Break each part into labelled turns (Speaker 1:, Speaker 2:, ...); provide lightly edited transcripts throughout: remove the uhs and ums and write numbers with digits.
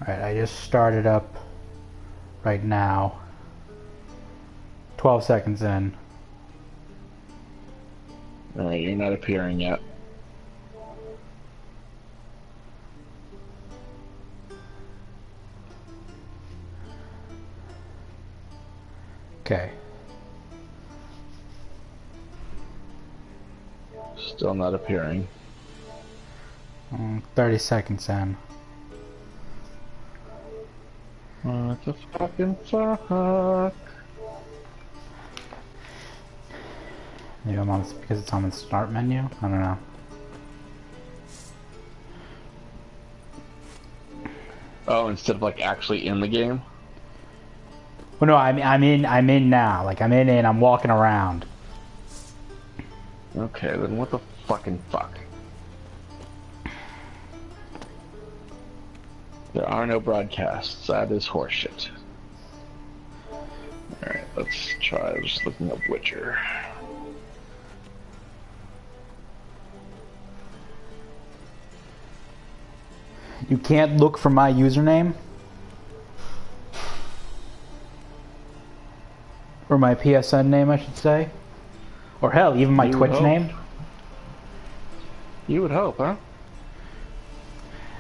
Speaker 1: Alright, I just started up right now. 12 seconds in.
Speaker 2: Alright, you're not appearing yet.
Speaker 1: Okay.
Speaker 2: Still not appearing.
Speaker 1: 30 seconds in.
Speaker 2: What the fucking fuck?
Speaker 1: Maybe I'm on this because it's on the start menu? I don't know.
Speaker 2: Oh, instead of like actually in the game?
Speaker 1: Well, no, I'm in now. Like I'm in and I'm walking around.
Speaker 2: Okay, then what the fucking fuck? There are no broadcasts. That is horseshit. Alright, let's try just looking up Witcher.
Speaker 1: You can't look for my username? Or my PSN name, I should say? Or hell, even my Twitch name?
Speaker 2: You would hope, huh?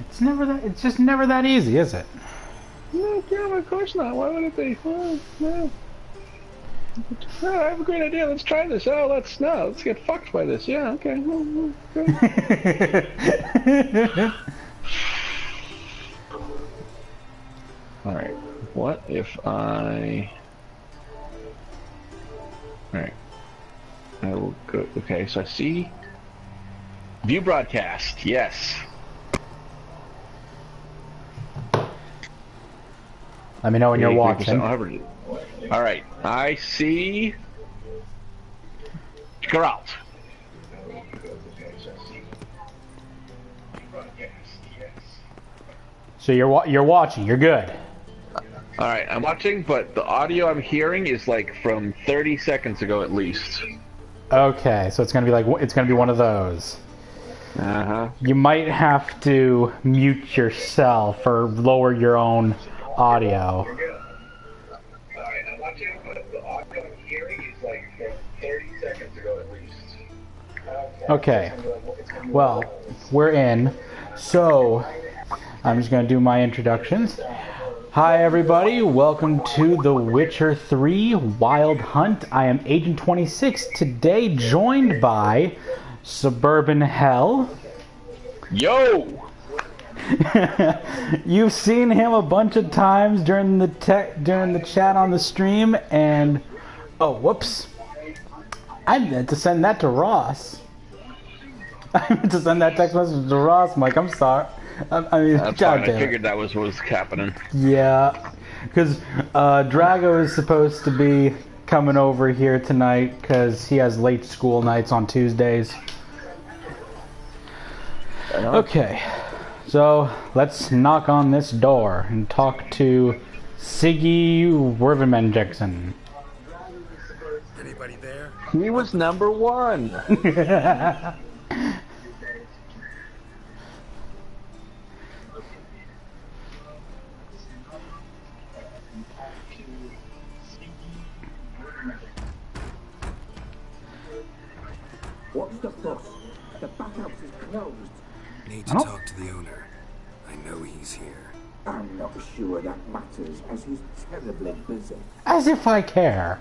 Speaker 1: It's just never that easy, is it?
Speaker 2: No, yeah, of course not. Why would it be? Well, no. No, I have a great idea. Let's try this. Oh, let's get fucked by this. Yeah, okay. Alright, what if I... Alright. I will go... Okay, so I see... View broadcast, yes.
Speaker 1: Let me know when you're watching.
Speaker 2: Alright, I see... Geralt.
Speaker 1: So you're watching, you're good.
Speaker 2: Alright, I'm watching, but the audio I'm hearing is like from 30 seconds ago at least.
Speaker 1: Okay, so it's gonna be one of those.
Speaker 2: Uh-huh.
Speaker 1: You might have to mute yourself or lower your own audio.
Speaker 2: Alright, I'm watching, but the audio I'm hearing is like from 30 seconds ago at least.
Speaker 1: Okay, well, we're in. So, I'm just gonna do my introductions. Hi everybody, welcome to The Witcher 3 Wild Hunt. I am Agent 26, today joined by Suburban Hell.
Speaker 2: Yo!
Speaker 1: You've seen him a bunch of times during the chat on the stream, and oh, whoops! I meant to send that to Ross. I meant to send that text message to Ross. I'm like, I'm sorry. I mean,
Speaker 2: that's fine. I figured that was what was happening.
Speaker 1: Yeah, because Drago is supposed to be coming over here tonight because he has late school nights on Tuesdays. Okay, so let's knock on this door and talk to Siggy Wervenman-Jackson.
Speaker 3: Anybody there?
Speaker 2: He was number one.
Speaker 4: What's the fuss? The back house is closed.
Speaker 3: Need to talk to the owner. I know he's here.
Speaker 4: I'm not sure that matters, as he's terribly busy.
Speaker 1: As if I care.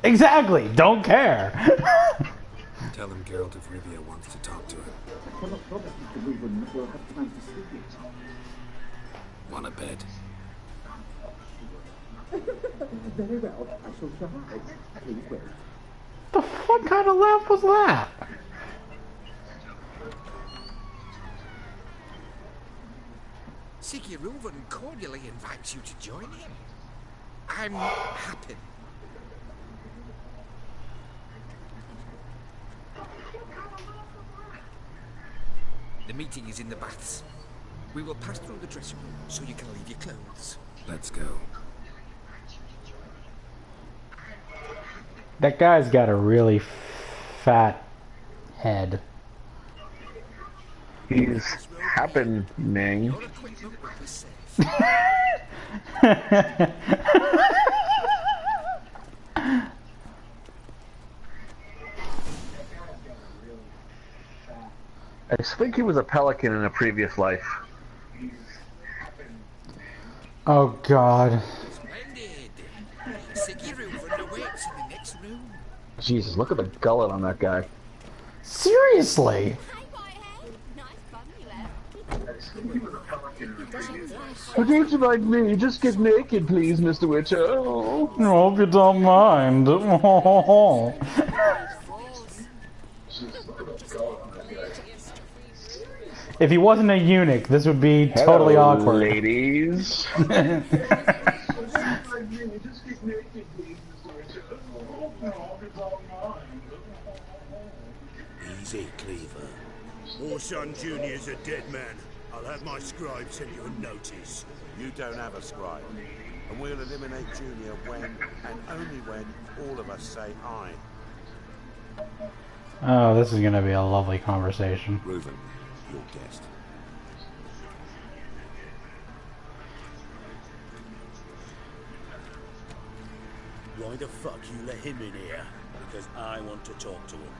Speaker 1: Exactly, don't care.
Speaker 3: Tell him Geralt of Rivia wants to talk to him.
Speaker 4: I cannot promise Mr. Reuben that we'll have time to see you.
Speaker 3: Want a bed?
Speaker 4: Very well, I shall try. Please wait.
Speaker 1: The fuck kind of laugh was that?
Speaker 5: Siggy Reuven cordially invites you to join him. I'm happy. The meeting is in the baths. We will pass through the dressing room so you can leave your clothes.
Speaker 3: Let's go.
Speaker 1: That guy's got a really fat head.
Speaker 2: He's happening.
Speaker 5: Your equipment will be safe.
Speaker 2: I think he was a pelican in a previous life.
Speaker 1: Oh God.
Speaker 5: Splendid. Siggy Reuven awaits in the next room.
Speaker 2: Jesus, look at the gullet on that guy.
Speaker 1: Seriously?
Speaker 2: Don't you mind me? Just get naked, please, Mr. Witcher. Oh.
Speaker 1: I hope you don't mind. If he wasn't a eunuch, this would be totally
Speaker 2: Hello,
Speaker 1: awkward.
Speaker 2: ladies.
Speaker 6: Easy, Cleaver. Orson Jr.'s a dead man. I'll have my scribe send you a notice.
Speaker 7: You don't have a scribe. And we'll eliminate Junior when, and only when, all of us say aye.
Speaker 1: Oh, this is gonna be a lovely conversation.
Speaker 3: Reuven, your guest.
Speaker 6: Why the fuck you let him in here? Because I want to talk to him.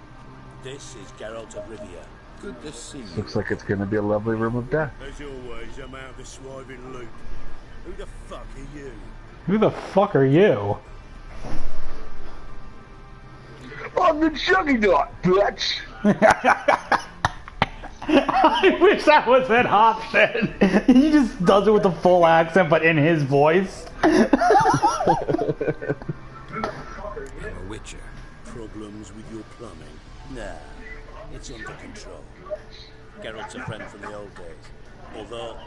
Speaker 6: This is Geralt of Rivia.
Speaker 3: Good to see you.
Speaker 2: Looks like it's gonna be a lovely room of death.
Speaker 6: As always, I'm out of the swiving loop. Who the fuck are you?
Speaker 1: Who the fuck are you?
Speaker 2: I'm the Juggernaut, bitch!
Speaker 1: I wish that was an option. He just does it with a full accent, but in his voice.
Speaker 3: I'm a witcher.
Speaker 6: Problems with your plumbing? Nah, it's under control. Geralt's a friend from the old days. Although...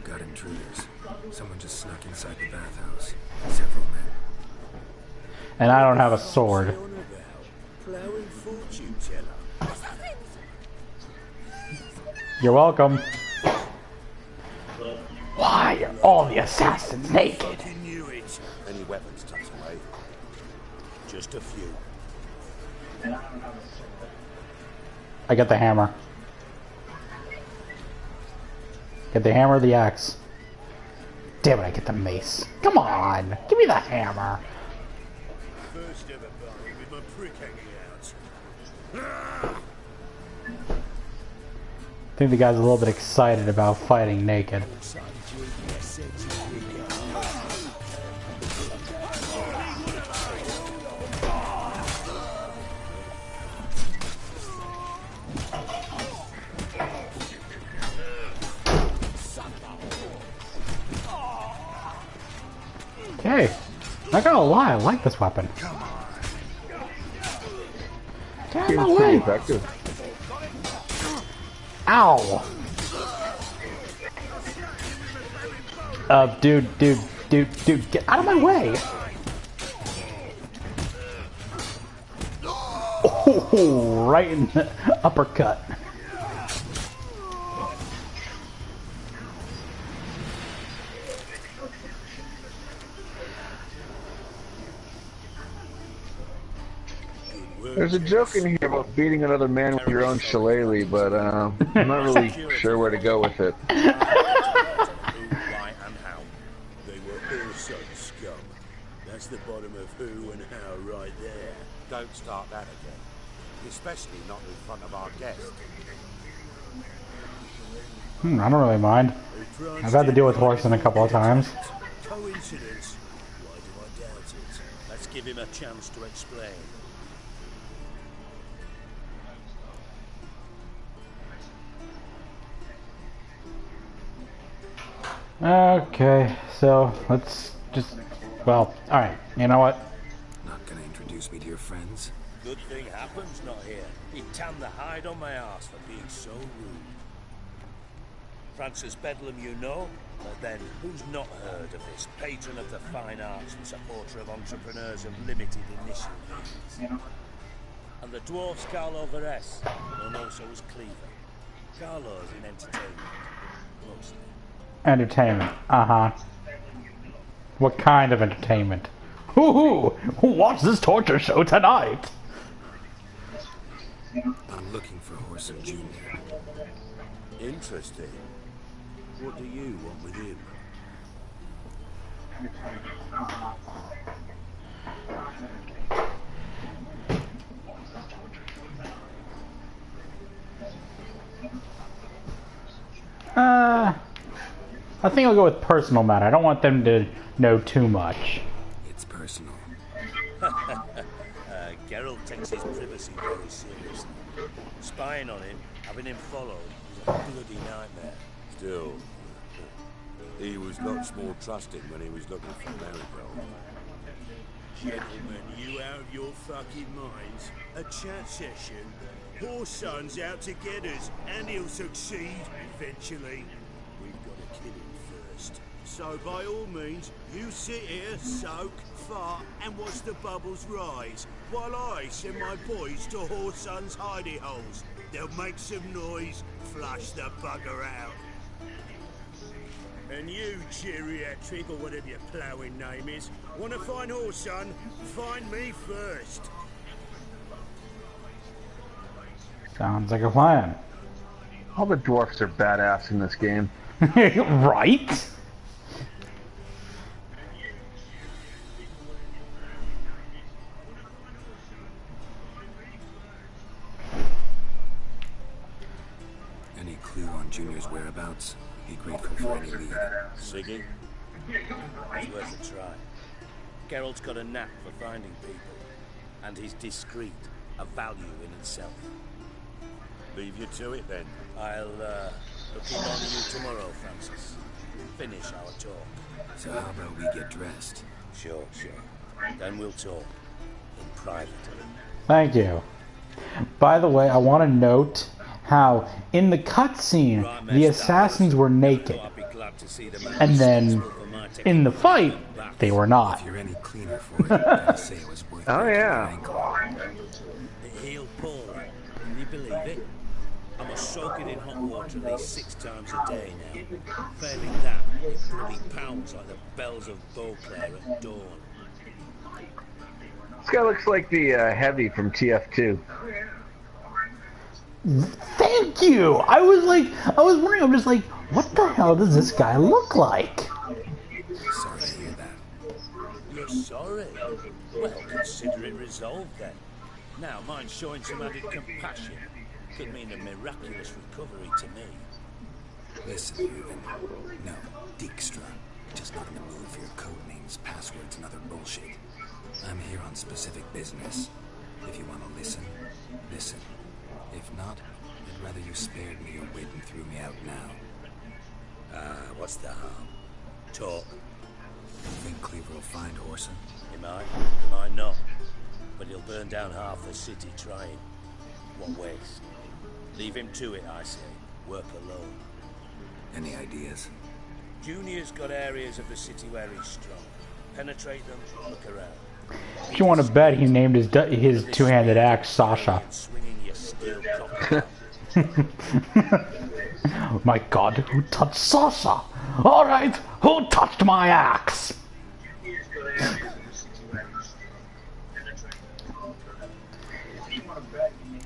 Speaker 3: Got intruders. Someone just snuck inside the bathhouse. Several men.
Speaker 1: And I don't have a sword.
Speaker 6: Plowing fortune teller.
Speaker 1: You're welcome. Why are all the assassins naked?
Speaker 6: I knew it.
Speaker 7: Any weapons tucked away?
Speaker 6: Just a few.
Speaker 1: I got the hammer. Get the hammer or the axe? Damn it, I get the mace. Come on, give me the hammer.
Speaker 6: First ever party with my prick hanging out.
Speaker 1: I think the guy's a little bit excited about fighting naked. Okay, not gonna lie, I like this weapon. Get out of my
Speaker 2: Seems pretty
Speaker 1: way!
Speaker 2: effective.
Speaker 1: Ow! Dude, get out of my way! Oh, right in the uppercut.
Speaker 2: There's a joke in here about beating another man with your own shillelagh, but I'm not really sure where to go with it.
Speaker 6: Who, why, and how. They were all such scum. That's the bottom of who and how right there.
Speaker 7: Don't start that again. Especially not in front of our guest.
Speaker 1: I don't really mind. I've had to deal with Horson a couple of times.
Speaker 6: Coincidence? Why do I doubt it? Let's give him a chance to explain.
Speaker 1: Okay, so let's just... Well, alright, you know what?
Speaker 3: Not gonna introduce me to your friends?
Speaker 6: Good thing Happen's not here. He'd tan the hide on my ass for being so rude. Francis Bedlam you know, but then who's not heard of this patron of the fine arts and supporter of entrepreneurs of limited initial means? And the dwarf's Carlo Veres, known also as Cleaver. Carlo's in entertainment, mostly.
Speaker 1: Entertainment, uh-huh. What kind of entertainment? Who watch this torture show tonight?
Speaker 3: I'm looking for Horson Jr.
Speaker 7: Interesting. What do you want with him?
Speaker 1: I think I'll go with personal matter. I don't want them to know too much.
Speaker 3: It's personal.
Speaker 6: Geralt takes his privacy very seriously. Spying on him, having him followed, is a bloody nightmare.
Speaker 7: Still, he was lots more trusting when he was looking for Marigold.
Speaker 6: Gentlemen, you out of your fucking minds? A chat session? Horson's out to get us, and he'll succeed eventually. We've got to kill him first. So by all means, you sit here, soak, fart, and watch the bubbles rise, while I send my boys to Horson's hidey holes. They'll make some noise, flush the bugger out. And you, geriatric, or whatever your ploughing name is, want to find Horson? Find me first.
Speaker 1: Sounds like a plan.
Speaker 2: All the dwarfs are badass in this game.
Speaker 1: Right?
Speaker 3: Any clue on Junior's whereabouts? Be grateful for any lead.
Speaker 6: Siggy? It's worth a try. Geralt's got a knack for finding people, and he's discreet, a value in itself.
Speaker 7: Leave you to it then.
Speaker 6: I'll look in on you tomorrow, Francis. Finish our talk.
Speaker 3: So how about we get dressed?
Speaker 6: Sure. Then we'll talk. In private.
Speaker 1: Thank you. By the way, I want to note how in the cutscene the assassins were naked, and then in the fight they were not.
Speaker 3: If you're any cleaner for it, I'd say it was worth it.
Speaker 2: Oh yeah.
Speaker 6: The heel Paul. Can you believe it? I must soak it in hot water at least 6 times a day now. Failing that, it bloody pounds like the bells of Beauclair at dawn.
Speaker 2: This guy looks like the heavy from TF2.
Speaker 1: Thank you! I was wondering, I'm just like, what the hell does this guy look like?
Speaker 3: Sorry to hear that.
Speaker 6: You're sorry? Well, consider it resolved then. Now, mind showing some added compassion could mean a miraculous recovery to me.
Speaker 3: Listen, Eugen. No, Dijkstra. Just not in the mood for your code names, passwords, and other bullshit. I'm here on specific business. If you want to listen, listen. If not, I'd rather you spared me your wit and threw me out now.
Speaker 6: What's the harm? Talk.
Speaker 3: You think Cleaver will find Horson?
Speaker 6: He might not. But he'll burn down half the city trying. What waste? Leave him to it, I say. Work alone.
Speaker 3: Any ideas?
Speaker 6: Junior's got areas of the city where he's strong. Penetrate them, look around.
Speaker 1: If you want to bet, he named his two-handed axe Sasha.
Speaker 6: Swinging your steel cock.
Speaker 1: My God, who touched Sasha? All right, who touched my axe?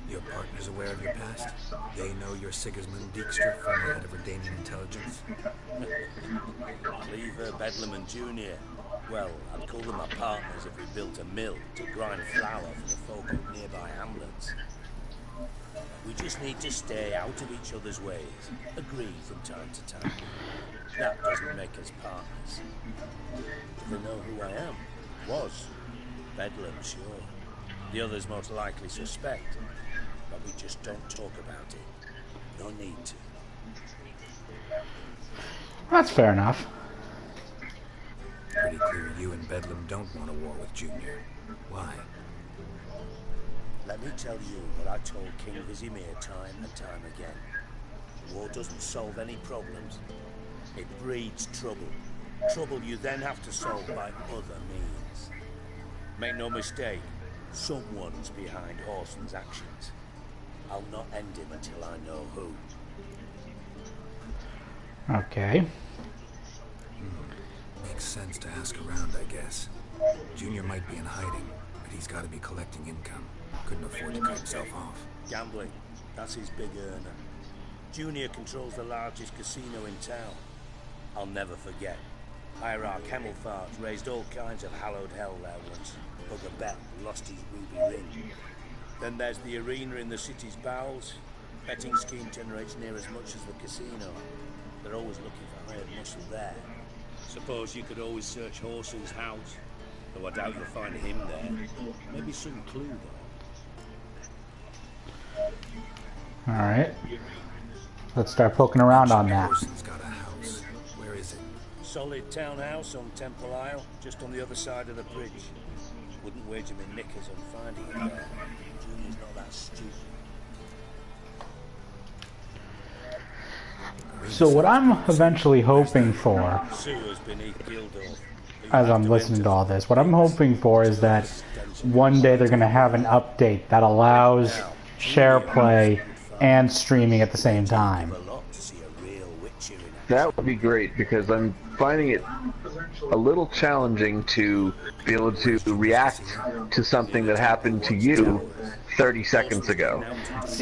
Speaker 3: Your partner's aware of your past? They know you're Sigismund Dijkstra, former head of Redanian intelligence?
Speaker 6: Cleaver, Bedlam and Junior. Well, I'd call them our partners if we built a mill to grind flour for the folk of nearby hamlets. We just need to stay out of each other's ways, agree from time to time. That doesn't make us partners. They know who I am. Was. Bedlam, sure. The others most likely suspect, but we just don't talk about it. No need to.
Speaker 1: That's fair enough.
Speaker 3: Pretty clear you and Bedlam don't want a war with Junior. Why?
Speaker 6: Let me tell you what I told King Vizimir time and time again. War doesn't solve any problems. It breeds trouble. Trouble you then have to solve by other means. Make no mistake, someone's behind Horson's actions. I'll not end him until I know who.
Speaker 1: Okay.
Speaker 3: Makes sense to ask around, I guess. Junior might be in hiding, but he's got to be collecting income. Couldn't afford to cut himself off.
Speaker 6: Gambling. That's his big earner. Junior controls the largest casino in town. I'll never forget. Hierarch Hemelfart raised all kinds of hallowed hell there once. Bugger Bet lost his ruby ring. Then there's the arena in the city's bowels. Betting scheme generates near as much as the casino. They're always looking for hired muscle there. Suppose you could always search Horse's house. Though I doubt you'll find him there. Maybe some clue though.
Speaker 1: Alright. Let's start poking around on that.
Speaker 3: Person's got a house. Where is it?
Speaker 6: Solid townhouse on Temple Isle, just on the other side of the bridge. Wouldn't wager my knickers on finding it there. Junior's not that stupid.
Speaker 1: So what I'm eventually hoping for,
Speaker 6: Sewers beneath Gildor.
Speaker 1: as I'm listening to all this, what I'm hoping for is that one day they're going to have an update that allows share play and streaming at the same time.
Speaker 2: That would be great, because I'm finding it a little challenging to be able to react to something that happened to you 30 seconds ago.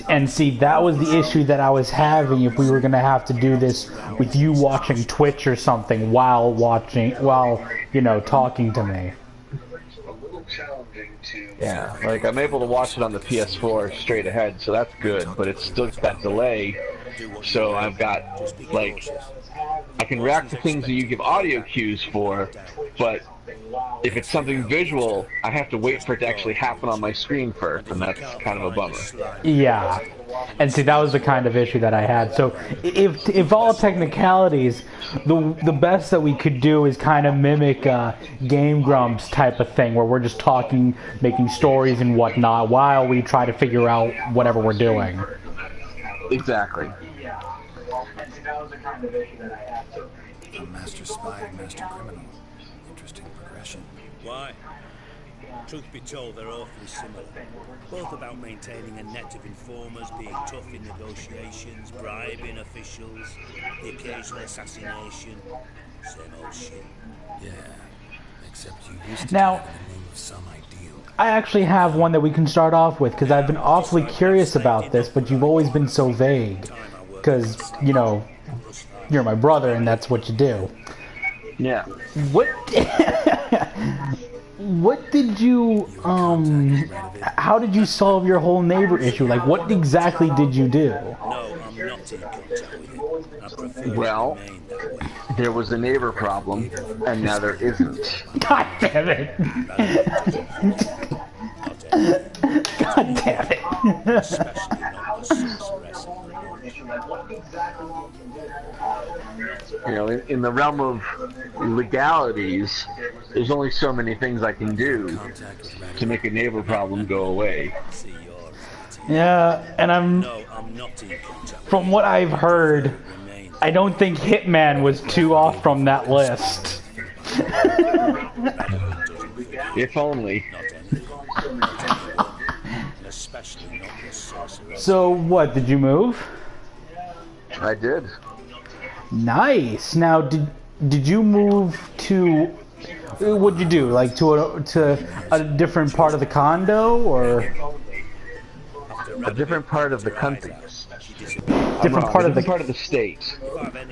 Speaker 1: And see, that was the issue that I was having if we were going to have to do this with you watching Twitch or something while you know, talking to me.
Speaker 2: Yeah, like I'm able to watch it on the PS4 straight ahead, so that's good, but it's still got that delay. So I've got, like, I can react to things that you give audio cues for, but if it's something visual, I have to wait for it to actually happen on my screen first, and that's kind of a bummer.
Speaker 1: Yeah, and see, that was the kind of issue that I had. So if all technicalities, the best that we could do is kind of mimic Game Grumps type of thing, where we're just talking, making stories and whatnot, while we try to figure out whatever we're doing.
Speaker 2: Exactly.
Speaker 3: A master spy and master criminal. Interesting progression.
Speaker 6: Why? Truth be told, they're awfully similar. Both about maintaining a net of informers, being tough in negotiations, bribing officials, the occasional assassination. Same old shit.
Speaker 3: Yeah. Except you used to
Speaker 1: Now,
Speaker 3: have in the name of some ideal.
Speaker 1: I actually have one that we can start off with, because I've been awfully curious about this, but you've always been so vague. Because, you know, you're my brother and that's what you do.
Speaker 2: Yeah.
Speaker 1: What what did you how did you solve your whole neighbor issue? Like, what exactly did you do?
Speaker 6: No, I'm not in contact with it. I prefer
Speaker 2: Well,
Speaker 6: to remain that way.
Speaker 2: there was a neighbor problem, and now there isn't.
Speaker 1: God damn it. God damn it.
Speaker 6: Especially not the sorceress of the Lodge.
Speaker 2: You know, in the realm of legalities, there's only so many things I can do to make a neighbor problem go away.
Speaker 6: See yours.
Speaker 1: Yeah, and
Speaker 6: No, I'm not in contact with
Speaker 1: from what I've heard,
Speaker 6: it. Remain.
Speaker 1: I don't think Hitman was too off from that list.
Speaker 2: If only.
Speaker 6: Especially not the sorceress.
Speaker 1: So what, did you move?
Speaker 2: I did.
Speaker 1: Nice. Now, did you move to? What'd you do? Like to a different part of the condo, or
Speaker 2: A different part of the country.
Speaker 1: different part of the?
Speaker 2: part of the state.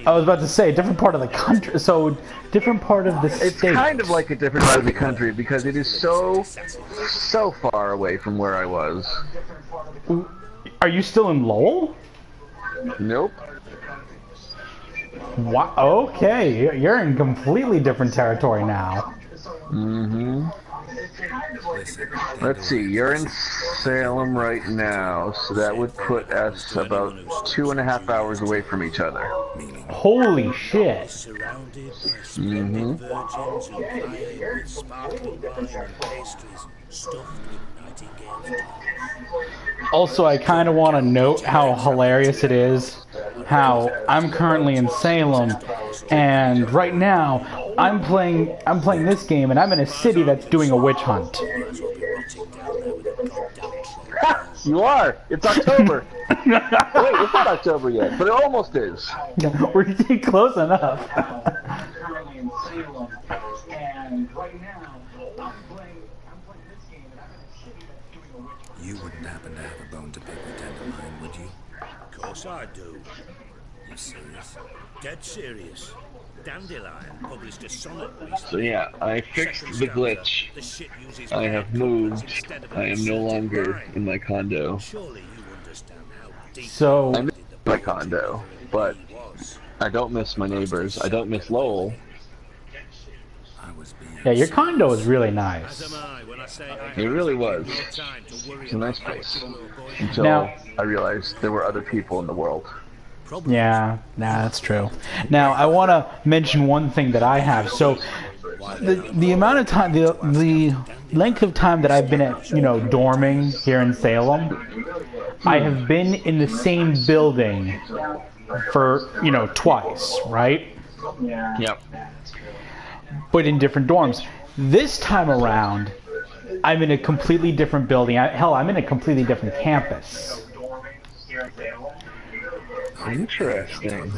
Speaker 1: I was about to say different part of the country. So different part of the
Speaker 2: It's
Speaker 1: state.
Speaker 2: kind of like a different part of the country because it is so far away from where I was.
Speaker 1: Are you still in Lowell?
Speaker 2: Nope.
Speaker 1: Wow. Okay, you're in completely different territory now.
Speaker 2: Mm-hmm. Let's see, you're in Salem right now, so that would put us about 2.5 hours away from each other.
Speaker 1: Holy shit.
Speaker 6: Surrounded by
Speaker 2: Mm-hmm.
Speaker 6: splendid virgins and playing with sparkling wine and pastries stuffed with nightingales' tongues.
Speaker 1: Also, I kind of want to note how hilarious it is how I'm currently in Salem, and right now I'm playing this game, and I'm in a city that's doing a witch hunt.
Speaker 2: You are! It's October! Wait, it's not October yet, but it almost is.
Speaker 1: We're getting close enough.
Speaker 3: You happen to have a bone to pick with Dandelion, would you?
Speaker 6: Of course I do.
Speaker 3: You serious?
Speaker 6: Dead serious. Dandelion published a sonnet recently.
Speaker 2: So yeah, I fixed the glitch.
Speaker 6: The ship uses
Speaker 2: I have moved. I am no longer in my condo.
Speaker 6: Surely you understand how deep
Speaker 1: So
Speaker 2: I'm in my condo, but
Speaker 6: he was.
Speaker 2: I don't miss my neighbors. I don't miss Lowell.
Speaker 3: I was being
Speaker 1: yeah, your condo is really
Speaker 6: As
Speaker 1: nice.
Speaker 6: am I when I say I
Speaker 2: It really was.
Speaker 6: no time to worry
Speaker 2: It's a nice
Speaker 6: about
Speaker 2: place.
Speaker 6: little boy.
Speaker 2: Until
Speaker 1: Now-
Speaker 2: I realized there were other people in the world.
Speaker 1: Yeah, nah, that's true. Now I want to mention one thing that I have. So the amount of time, the length of time that I've been at, dorming here in Salem, I have been in the same building for, twice, right?
Speaker 2: Yep.
Speaker 1: But in different dorms. This time around, I'm in a completely different building. Hell, I'm in a completely different campus.
Speaker 2: Interesting.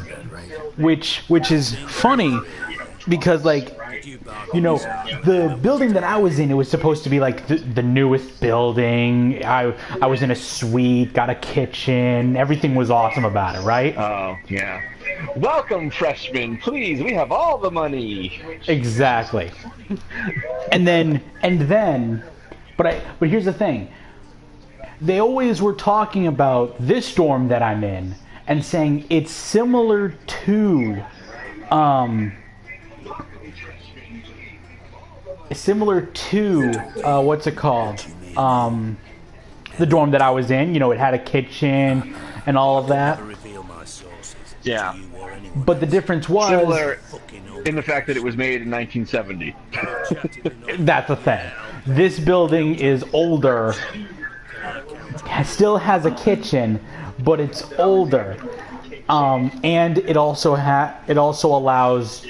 Speaker 1: Which is funny because the building that I was in, it was supposed to be like the newest building. I was in a suite, got a kitchen, everything was awesome about it, right?
Speaker 2: Oh, yeah. Welcome, freshmen. Please, we have all the money.
Speaker 1: Exactly. But here's the thing. They always were talking about this dorm that I'm in and saying it's similar to what's it called? The dorm that I was in. It had a kitchen and all of that.
Speaker 6: Reveal my sources.
Speaker 2: Yeah.
Speaker 6: You or anyone
Speaker 1: But the difference was
Speaker 2: Similar
Speaker 6: fucking
Speaker 2: in the fact that it was made in 1970.
Speaker 1: that's the thing. This building is older. Still has a kitchen, but it's older. And it also allows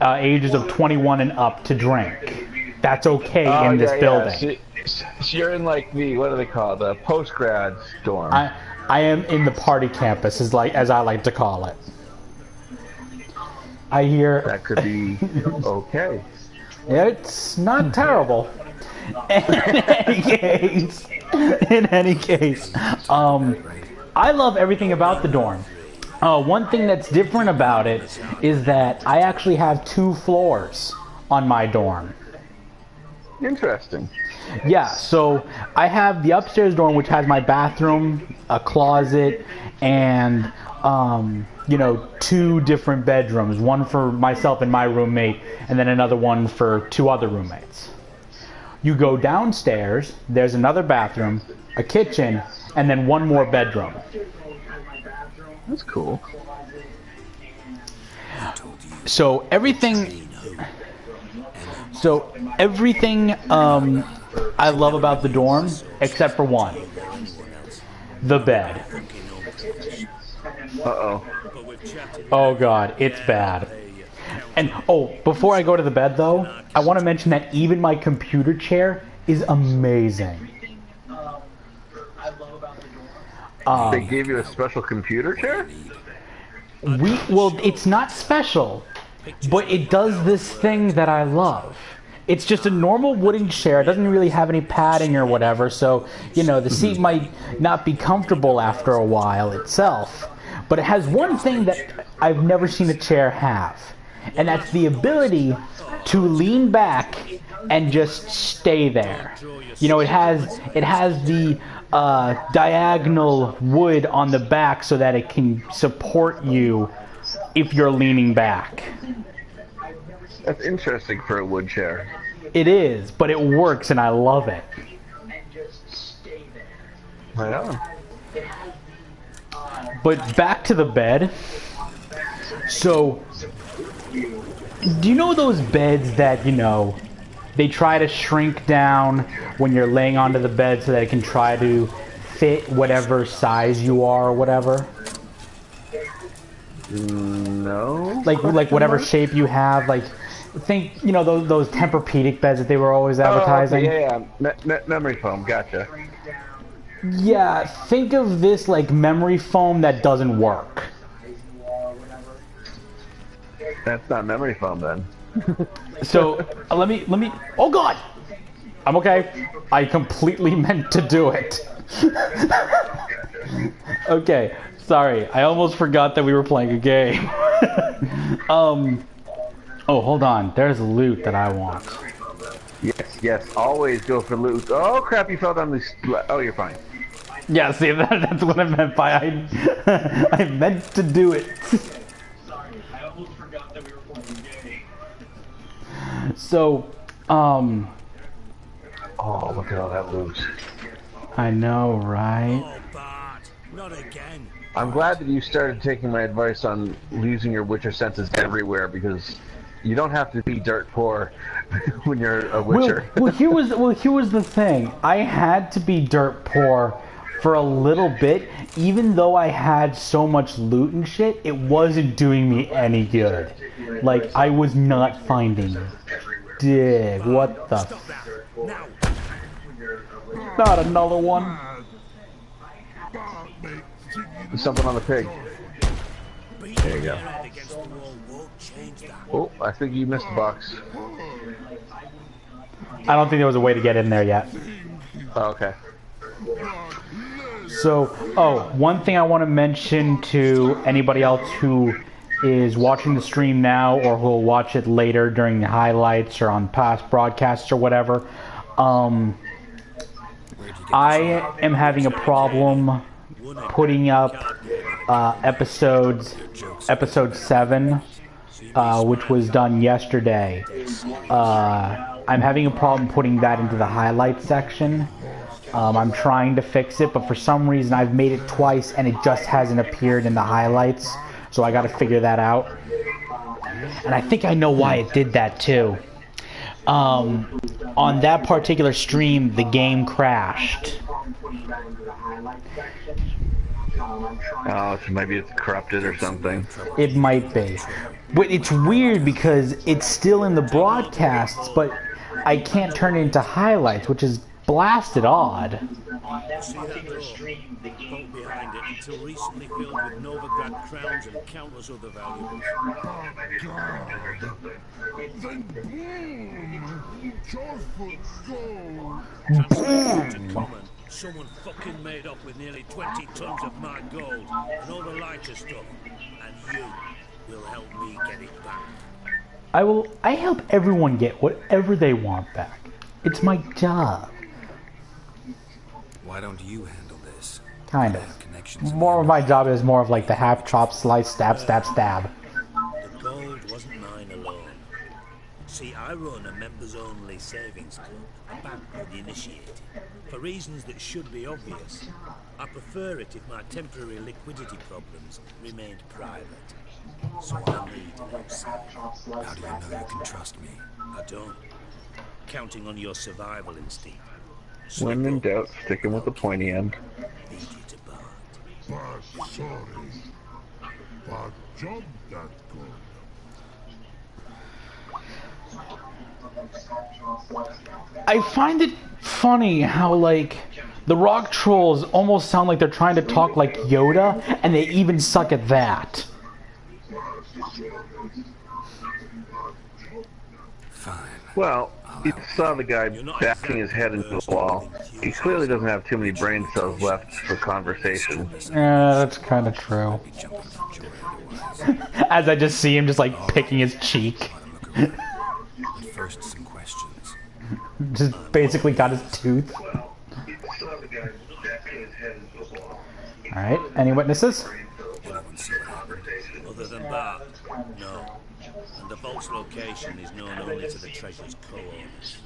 Speaker 1: ages of 21 and up to drink. That's okay in this building.
Speaker 2: So you're in like what do they call it? The post-grad dorm.
Speaker 1: I am in the party campus, as I like to call it. I hear
Speaker 2: That could be okay.
Speaker 1: it's not terrible. In any case, I love everything about the dorm. One thing that's different about it is that I actually have 2 floors on my dorm.
Speaker 2: Interesting.
Speaker 1: Yeah, so I have the upstairs dorm, which has my bathroom, a closet, and 2 different bedrooms. One for myself and my roommate, and then another one for 2 other roommates. You go downstairs, there's another bathroom, a kitchen, and then 1 more bedroom.
Speaker 2: That's cool.
Speaker 1: So everything I love about the dorm, except for one. The bed.
Speaker 2: Uh-oh.
Speaker 1: Oh god, it's bad. And before I go to the bed though, I want to mention that even my computer chair is amazing.
Speaker 2: They gave you a special computer chair?
Speaker 1: It's not special, but it does this thing that I love. It's just a normal wooden chair. It doesn't really have any padding or whatever, so, the seat might not be comfortable after a while itself. But it has one thing that I've never seen a chair have, and that's the ability to lean back and just stay there. It has the diagonal wood on the back so that it can support you if you're leaning back.
Speaker 2: That's interesting for a wood chair.
Speaker 1: It is, but it works and I love it.
Speaker 2: Right on.
Speaker 1: But back to the bed. So, do you know those beds that, they try to shrink down when you're laying onto the bed so that it can try to fit whatever size you are or whatever?
Speaker 2: No.
Speaker 1: Like whatever shape you have, think, those Tempur-Pedic beds that they were always advertising?
Speaker 2: Oh, okay, yeah. Memory foam, gotcha.
Speaker 1: Yeah, think of this like memory foam that doesn't work.
Speaker 2: That's not memory foam then.
Speaker 1: So, let me, oh god! I'm okay. I completely meant to do it. Okay, sorry. I almost forgot that we were playing a game. Oh, hold on. There's loot that I want.
Speaker 2: Yes, always go for loot. Oh crap, you fell down this... Oh, you're fine.
Speaker 1: Yeah, see, that's what I meant by I meant to do it. So, oh,
Speaker 2: look at all that loot.
Speaker 1: I know, right?
Speaker 6: Oh, Bart, not again.
Speaker 2: I'm glad that you started taking my advice on using your Witcher senses everywhere, because you don't have to be dirt poor when you're a Witcher.
Speaker 1: Well, here was the thing. I had to be dirt poor for a little bit, even though I had so much loot and shit. It wasn't doing me any good. Like, I was not finding dig. What the?
Speaker 6: Now.
Speaker 1: Not another one.
Speaker 2: There's something on the pig. There you go. Oh, I think you missed the box.
Speaker 1: I don't think there was a way to get in there yet.
Speaker 2: Oh, okay.
Speaker 1: So, oh, one thing I want to mention to anybody else who is watching the stream now or who will watch it later during the highlights or on past broadcasts or whatever, I am having a problem putting up episode 7, which was done yesterday. I'm having a problem putting that into the highlights section. I'm trying to fix it, but for some reason I've made it twice and it just hasn't appeared in the highlights, so I gotta figure that out. And I think I know why it did that too. On that particular stream, the game crashed.
Speaker 2: Oh, so maybe it's corrupted or something.
Speaker 1: It might be. But it's weird because it's still in the broadcasts, but I can't turn it into highlights, which is blasted odd.
Speaker 6: See that door? Vault behind it until recently filled with Novigrad crowns and countless other valuables. Common. Someone fucking made up with nearly 20 tons of my gold and all the lighter stuff, and you will help me get it back.
Speaker 1: I help everyone get whatever they want back. It's my job.
Speaker 3: Why don't you handle this?
Speaker 1: Kind of. More of my job is more of like the half chop, slice, stab, stab, stab.
Speaker 6: The gold wasn't mine alone. See, I run a members-only savings club, a bank for the initiated. For reasons that should be obvious, I prefer it if my temporary liquidity problems remained private. So I need an outside.
Speaker 3: How do you know you can trust me?
Speaker 6: I don't. Counting on your survival instinct.
Speaker 2: When in doubt, sticking with the pointy end.
Speaker 6: Beat you to Bart.
Speaker 8: But sorry. But job that good.
Speaker 1: I find it funny how, like, the rock trolls almost sound like they're trying to talk like Yoda, and they even suck at that.
Speaker 3: Fine.
Speaker 2: Well, you saw the guy bashing his head into the wall. He clearly doesn't have too many brain cells left for conversation.
Speaker 1: Yeah, that's kind of true. As I just see him just like picking his cheek.
Speaker 3: First, some questions.
Speaker 1: Just basically got his tooth. Alright, any witnesses?
Speaker 6: Other than Bart, no. And the vault's location is known only to the treasure's co-owners.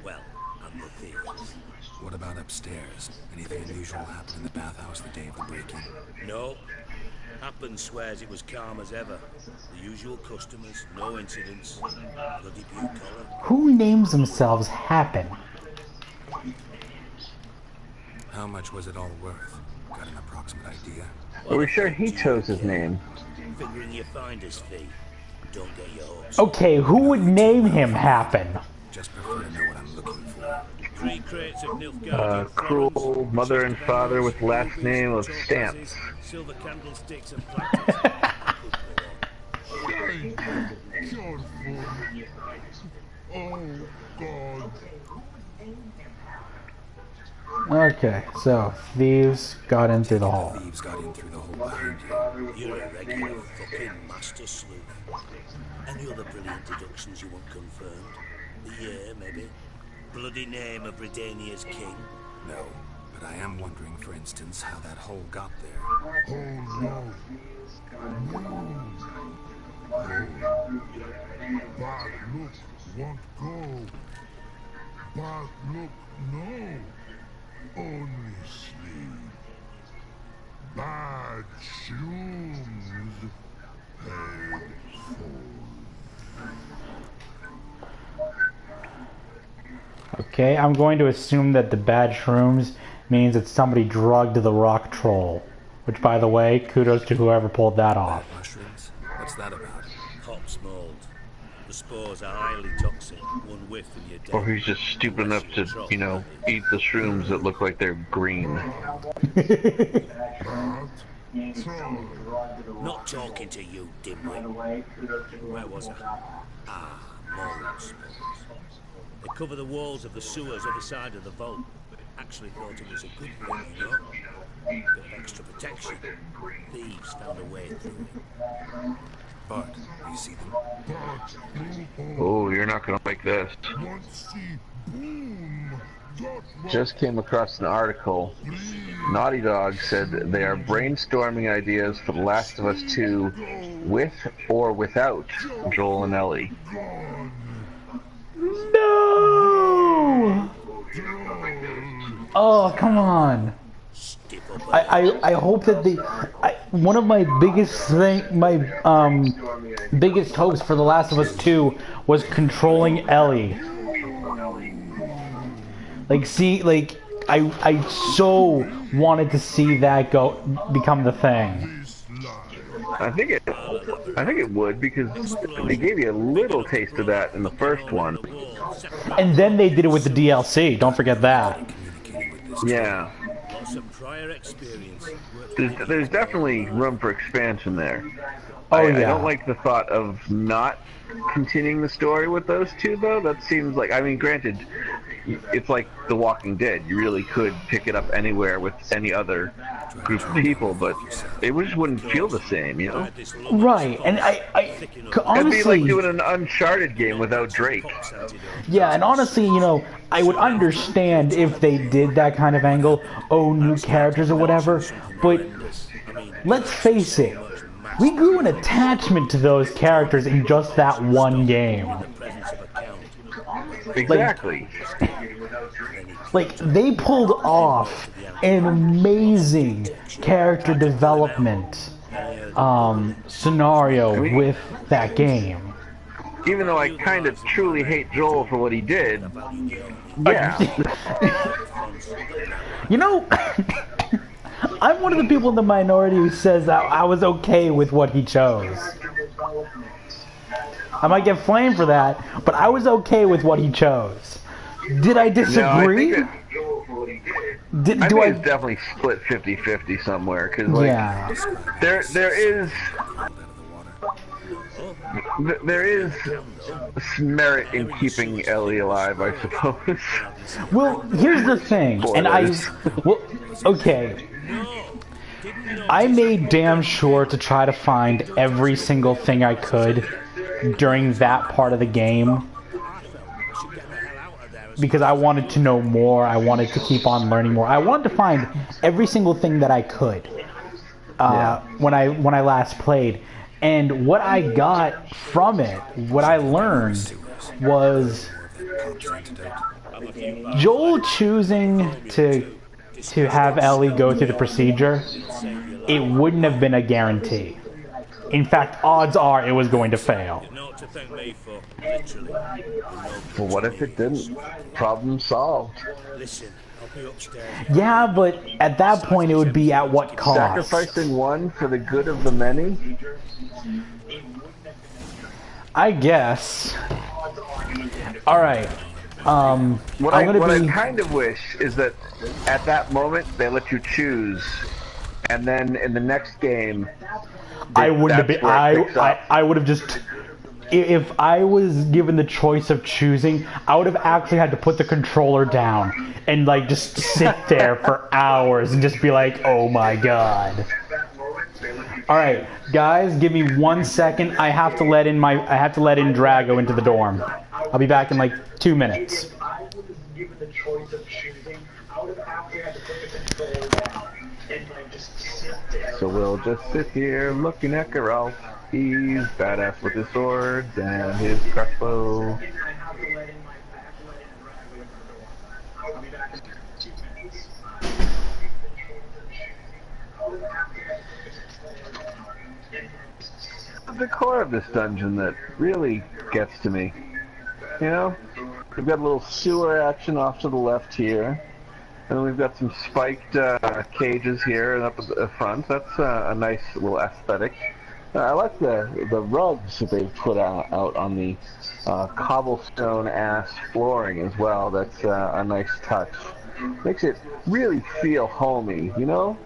Speaker 6: Well, and the thieves.
Speaker 3: What about upstairs? Anything unusual happened in the bathhouse the day of the break-in?
Speaker 6: No. Happen swears it was calm as ever. The usual customers, no incidents. Bloody blue collar.
Speaker 1: Who names themselves Happen?
Speaker 3: How much was it all worth? Got an approximate idea?
Speaker 2: Are we sure he chose his name?
Speaker 6: Figuring your finder's fee. Don't get your hopes.
Speaker 1: Okay, who would name him Happen?
Speaker 3: Just prefer to know what I'm looking for.
Speaker 6: 3 crates of Nilfgaardian
Speaker 2: Cruel mother and father with last name of Stamps.
Speaker 6: silver candlesticks and platters.
Speaker 8: Careful. Oh, God.
Speaker 1: Okay, so thieves got in through the hall.
Speaker 3: Thieves got in through the hole behind you.
Speaker 6: You're a regular fucking master sleuth. Any other brilliant deductions you want confirmed? The year, maybe? Bloody name of Bredania's king?
Speaker 3: No, but I am wondering, for instance, how that hole got there.
Speaker 8: Oh no. No. Bad look won't go. Bad look, no. Only sleep. Bad shoes. Head full.
Speaker 1: Okay, I'm going to assume that the bad shrooms means that somebody drugged the rock troll. Which, by the way, kudos to whoever pulled that off.
Speaker 3: Mushrooms? What's that about?
Speaker 6: Hops mold. The spores are highly toxic. One whiff and you're dead.
Speaker 2: Or he's just stupid enough to, you know, eat the shrooms that look like they're green.
Speaker 6: Not talking to you, dimwit. Where was I? Ah, mold spores. They cover the walls of the sewers other side of the vault. Actually thought it was a good thing, you know? Bit of extra protection. Thieves found a way through it.
Speaker 3: Bud, you see them?
Speaker 2: Oh, you're not gonna like this. Just came across an article. Naughty Dog said they are brainstorming ideas for The Last of Us 2 with or without Joel and Ellie.
Speaker 1: No! Oh, come on. I hope that one of my biggest biggest hopes for The Last of Us 2 was controlling Ellie. I so wanted to see that become the thing.
Speaker 2: I think it would, because they gave you a little taste of that in the first one.
Speaker 1: And then they did it with the DLC. Don't forget that.
Speaker 2: Yeah. There's definitely room for expansion there.
Speaker 1: Oh,
Speaker 2: I
Speaker 1: yeah.
Speaker 2: don't like the thought of not continuing the story with those two, though. That seems like, I mean, granted, it's like The Walking Dead. You really could pick it up anywhere with any other group of people, but it just wouldn't feel the same, you know?
Speaker 1: Right, and I honestly...
Speaker 2: It'd be like doing an Uncharted game without Drake.
Speaker 1: Yeah, and honestly, you know, I would understand if they did that kind of angle, new characters or whatever, but let's face it, we grew an attachment to those characters in just that one game.
Speaker 2: Exactly.
Speaker 1: Like, they pulled off an amazing character development scenario with that game.
Speaker 2: Even though I kind of truly hate Joel for what he did, yeah.
Speaker 1: You know, I'm one of the people in the minority who says that I was okay with what he chose. I might get flamed for that, but I was okay with what he chose. Did I disagree?
Speaker 2: No, I think it's definitely split 50-50 somewhere, because like there is merit in keeping Ellie alive, I suppose.
Speaker 1: Well, here's the thing, okay. I made damn sure to try to find every single thing I could during that part of the game, because I wanted to know more. I wanted to keep on learning more. I wanted to find every single thing that I could when I last played. And what I got from it, what I learned, was Joel choosing to have Ellie go through the procedure. It wouldn't have been a guarantee. In fact, odds are it was going to fail.
Speaker 2: Well, what if it didn't? Problem solved.
Speaker 1: Yeah, but at that point it would be at what cost?
Speaker 2: Sacrificing one for the good of the many?
Speaker 1: I guess. Alright.
Speaker 2: What I kind of wish is that at that moment they let you choose, and then in the next game
Speaker 1: I wouldn't have been. I would have just. if I was given the choice of choosing, I would have actually had to put the controller down and like just sit there for hours and just be like, oh my god. Alright, guys, give me 1 second. I have to let in Drago into the dorm. I'll be back in like 2 minutes.
Speaker 2: So we'll just sit here looking at Geralt. He's badass with his swords and his crossbow. The core of this dungeon that really gets to me. You know, we've got a little sewer action off to the left here. And we've got some spiked cages here and up at the front. That's a nice little aesthetic. I like the rugs that they've put out on the cobblestone-ass flooring as well. That's a nice touch. Makes it really feel homey, you know?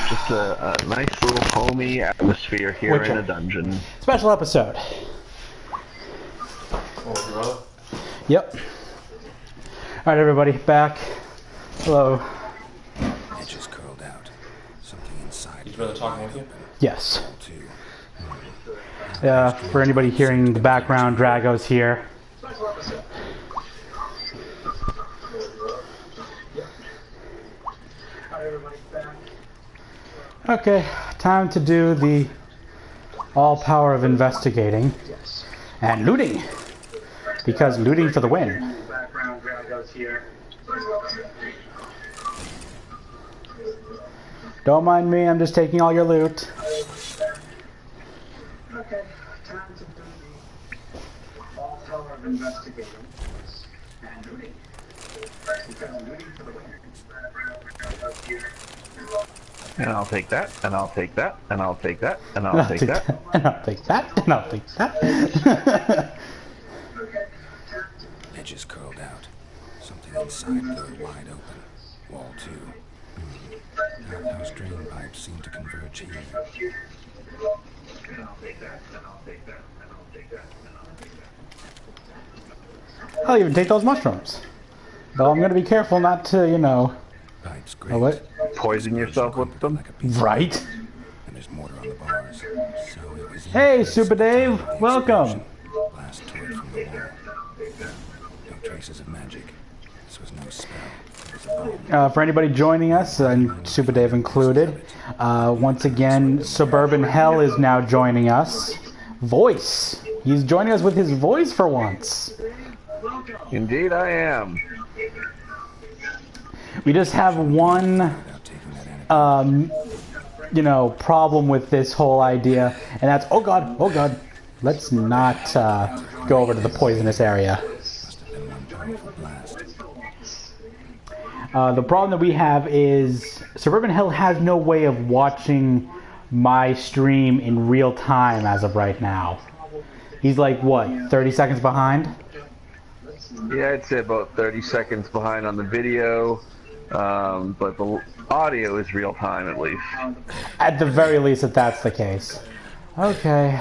Speaker 2: Just a nice little homey atmosphere here
Speaker 1: Witcher.
Speaker 2: in a dungeon.
Speaker 1: Special episode. Yep. Alright, everybody, back. Hello.
Speaker 3: Edges curled out. Something inside.
Speaker 9: His brother talking with you?
Speaker 1: Yes. For anybody hearing the background, Drago's here. Okay, time to do the all power of investigating and looting, because looting for the win. Don't mind me, I'm just taking all your loot.
Speaker 4: Okay, time to do the all power of investigating and looting. Because looting for the win.
Speaker 2: And I'll take that, and I'll take that, and I'll take that, and I'll take that.
Speaker 1: And I'll take that, and I'll take that.
Speaker 3: Edges curled out. Something inside glowed wide open. Wall 2. Outhouse drain pipes seem to converge here.
Speaker 4: And I'll take that, and I'll take that, and I'll take that, and I'll take that.
Speaker 1: I'll even take those mushrooms. Though I'm gonna be careful not to, you know...
Speaker 3: Pipes
Speaker 1: Oh, what?
Speaker 2: Poison yourself with them?
Speaker 1: Right?
Speaker 3: And there's mortar on the bars. So it was
Speaker 1: Hey, Super Dave! Welcome!
Speaker 3: blast toward from the wall. No traces of magic. This was no spell. It was a bomb.
Speaker 1: For anybody joining us, and Super Dave included, once again, Suburban Hell is now joining us. Voice! He's joining us with his voice for once.
Speaker 2: Indeed I am.
Speaker 1: We just have one, you know, problem with this whole idea, and that's, oh god, let's not go over to the poisonous area. The problem that we have is Suburban Hell has no way of watching my stream in real time as of right now. He's like, what, 30 seconds behind?
Speaker 2: Yeah, I'd say about 30 seconds behind on the video, but the audio is real time at least.
Speaker 1: At the very least, if that's the case. Okay.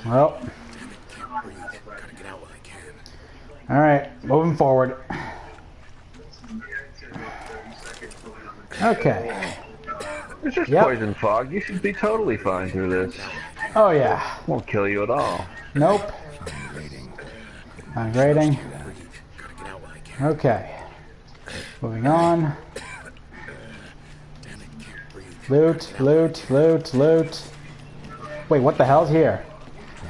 Speaker 1: Well. Alright, moving forward. Okay.
Speaker 2: It's just poison fog. You should be totally fine through this.
Speaker 1: Oh yeah.
Speaker 2: Won't kill you at all.
Speaker 1: Nope. Migrating. Okay. Moving on. Loot, loot, loot, loot. Wait, what the hell's here?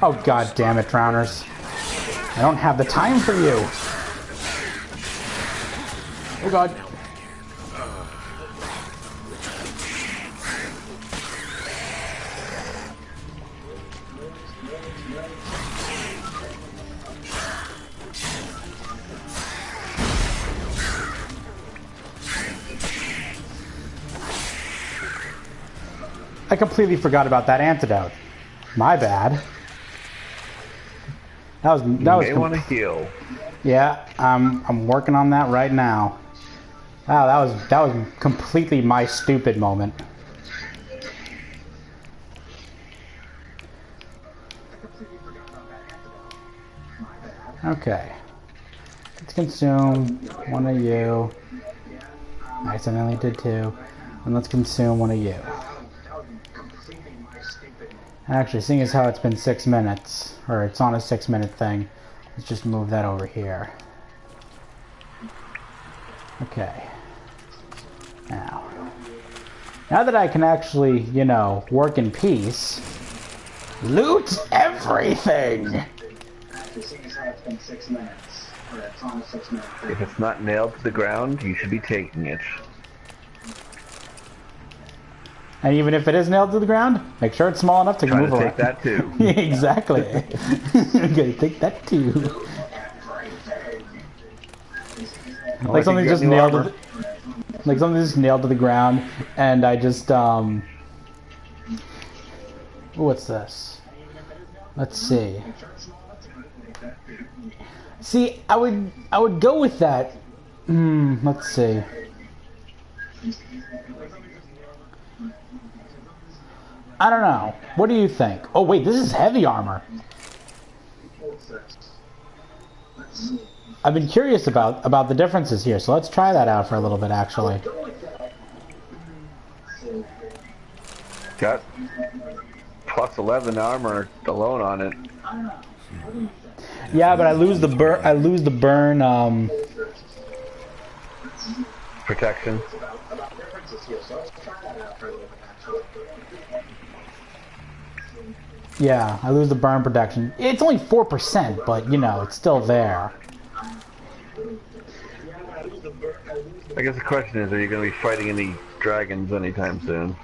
Speaker 1: Oh god damn it, drowners. I don't have the time for you. Oh god. I completely forgot about that antidote. My bad. That was
Speaker 2: You may want to heal.
Speaker 1: Yeah, I'm working on that right now. Wow, that was completely my stupid moment. Okay. Let's consume one of you. I accidentally did two. And let's consume one of you. Actually, seeing as how it's been 6 minutes, or it's on a 6-minute thing, let's just move that over here. Okay. Now that I can actually, you know, work in peace, loot everything!
Speaker 4: Actually, seeing as how it's been 6 minutes, or it's on a 6-minute thing.
Speaker 2: If it's not nailed to the ground, you should be taking it.
Speaker 1: And even if it is nailed to the ground, make sure it's small enough to move around.
Speaker 2: Take that too.
Speaker 1: Exactly. I'm gonna take that too. Like something just nailed to the, like something just nailed to the ground, and I just what's this? Let's see. See, I would go with that. Let's see. I don't know. What do you think? Oh wait, this is heavy armor. I've been curious about the differences here, so let's try that out for a little bit actually.
Speaker 2: Got plus 11 armor alone on it.
Speaker 1: Yeah, but I lose the burn
Speaker 2: Protection.
Speaker 1: Yeah, I lose the burn protection. It's only 4%, but you know, it's still there.
Speaker 2: I guess the question is, are you going to be fighting any dragons anytime soon?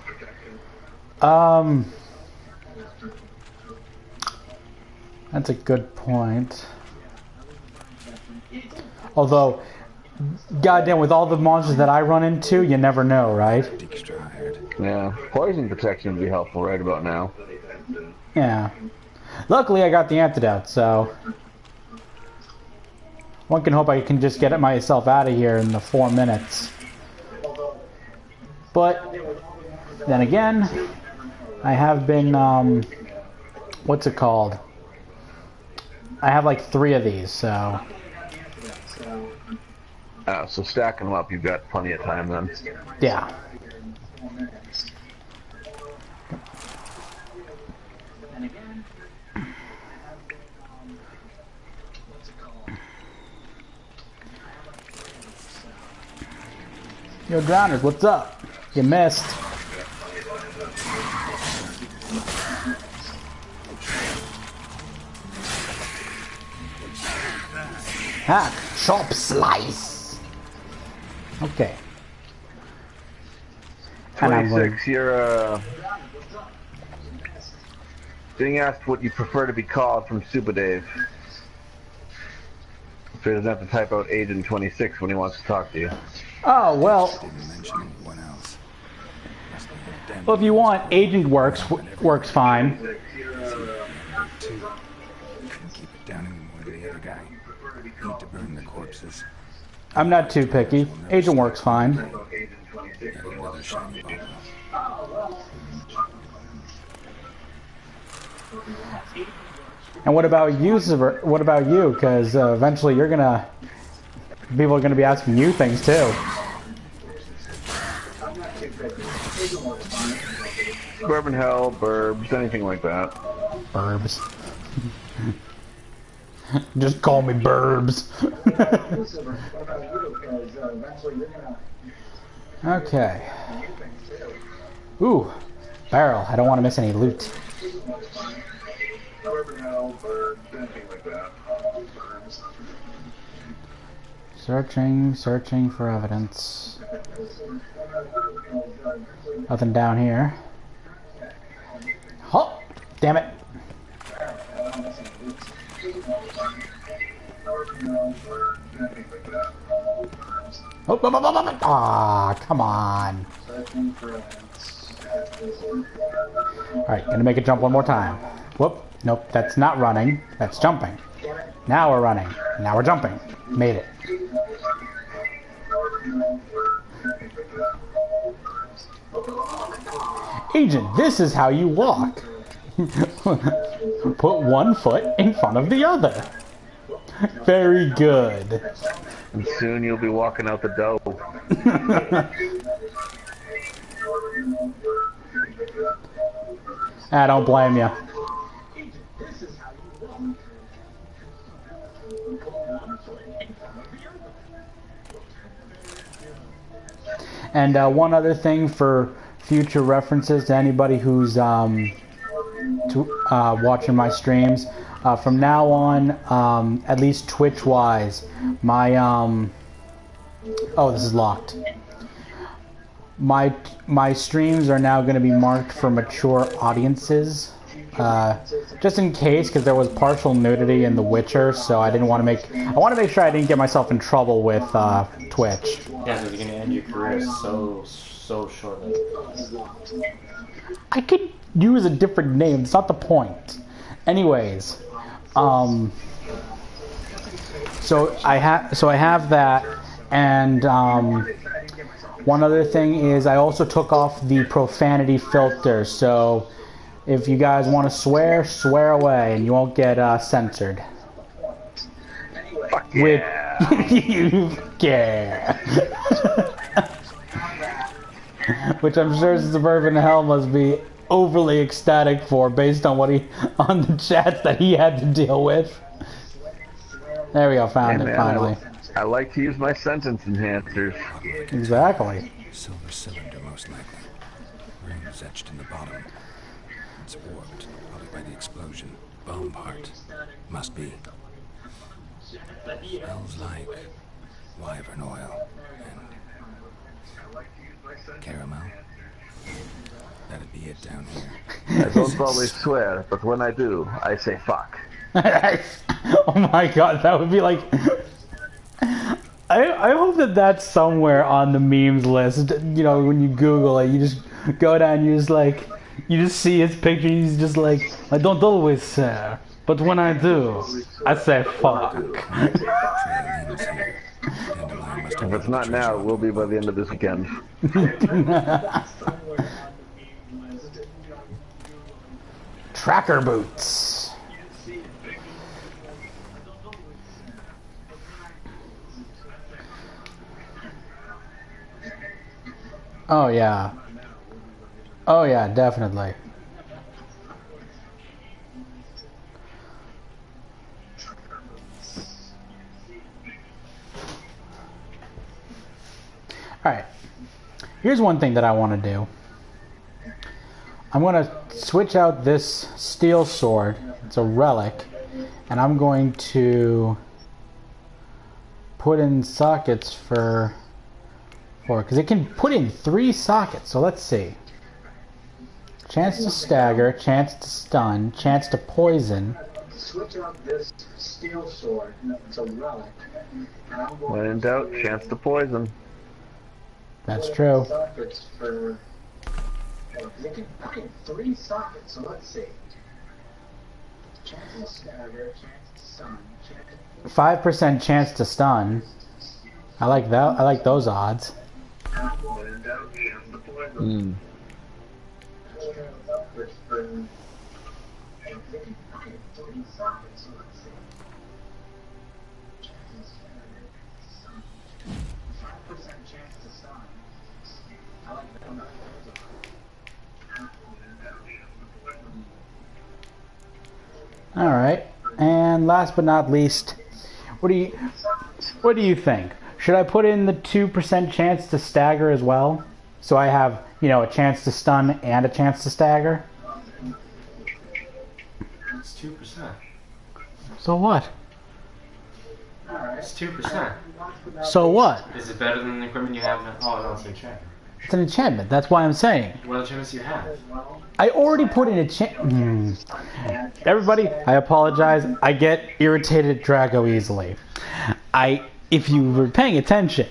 Speaker 1: That's a good point. Although, goddamn, with all the monsters that I run into, you never know, right?
Speaker 2: Yeah, poison protection would be helpful right about now.
Speaker 1: Yeah. Luckily, I got the antidote, so one can hope I can just get myself out of here in the 4 minutes. But then again, I have been what's it called? I have like 3 of these, so.
Speaker 2: So stacking them up, you've got plenty of time then.
Speaker 1: Yeah. Yo, Drowners, what's up? You missed. Ha! Chop slice! Okay.
Speaker 2: 26, you're, being asked what you prefer to be called from Super Dave. So he doesn't have to type out Agent 26 when he wants to talk to you.
Speaker 1: Oh, well, if you want, Agent works fine.
Speaker 3: Keep it down anymore to the other guy. Need to burn the corpses.
Speaker 1: I'm not too picky. Agent works fine.
Speaker 3: Another shiny bubble.
Speaker 1: And what about you, what about you? Because eventually people are gonna be asking you things too.
Speaker 2: Bourbon Hell, Burbs, anything like that.
Speaker 1: Burbs. Just call me Burbs. Okay. Ooh, barrel. I don't want to miss any loot. Searching for evidence. Nothing down here. Oh, damn it. Oh, ah, come on. Alright, gonna make a jump one more time. Whoop, nope, that's not running, that's jumping. Now we're running, now we're jumping. Made it. Agent, this is how you walk. Put one foot in front of the other. Very good.
Speaker 2: And soon you'll be walking out the door.
Speaker 1: I don't blame you. And one other thing for future references to anybody who's watching my streams, from now on, at least Twitch-wise, my oh, this is locked. My streams are now going to be marked for mature audiences, just in case, because there was partial nudity in The Witcher, so I didn't want to make. I want to make sure I didn't get myself in trouble with Twitch.
Speaker 9: Yeah, because you're going to end your career so shortly.
Speaker 1: I could use a different name. It's not the point. Anyways, so I have that, and one other thing is I also took off the profanity filter. So if you guys want to swear, swear away, and you won't get censored.
Speaker 2: Fuck yeah.
Speaker 1: You care. Which I'm sure Suburban Hell must be overly ecstatic for, based on what on the chats that he had to deal with. There we go, found it finally.
Speaker 2: I like to use my sentence enhancers.
Speaker 1: Exactly.
Speaker 3: Silver cylinder, most likely. Runes etched in the bottom. It's warped, probably by the explosion. Bomb part. Must be. Smells like wyvern oil and caramel. That'd be it down here.
Speaker 2: I don't always swear, but when I do, I say fuck.
Speaker 1: Oh my god, that would be like... I hope that that's somewhere on the memes list. You know, when you Google it, you just go down, you just see his picture, he's just like, I don't always swear, but when I do, I say fuck.
Speaker 2: If it's not now, it will be by the end of this weekend.
Speaker 1: Tracker boots. Oh yeah. Oh yeah, definitely. Alright. Here's one thing that I want to do. I'm going to switch out this steel sword. It's a relic. And I'm going to put in sockets for because it can put in 3 sockets. So let's see. Chance to stagger, chance to stun, chance to poison.
Speaker 4: Switch out this steel sword. It's a relic.
Speaker 2: When in doubt, chance to poison.
Speaker 1: That's true.
Speaker 4: Sockets for. They can put in 3 sockets. So let's see. Chance to stagger, chance to stun,
Speaker 1: 5% chance to stun. I like that. I like those odds.
Speaker 2: Mm.
Speaker 1: All right, and last but not least, what do you think? Should I put in the 2% chance to stagger as well? So I have, you know, a chance to stun and a chance to stagger?
Speaker 9: It's 2%.
Speaker 1: So what?
Speaker 9: It's 2%.
Speaker 1: So what?
Speaker 9: Is it better than the equipment you have now? Oh, no, it's an enchantment.
Speaker 1: It's an enchantment. That's why I'm saying.
Speaker 9: What enchantments do you have?
Speaker 1: I already put in enchantment. Everybody, I apologize. I get irritated at Drago easily. If you were paying attention,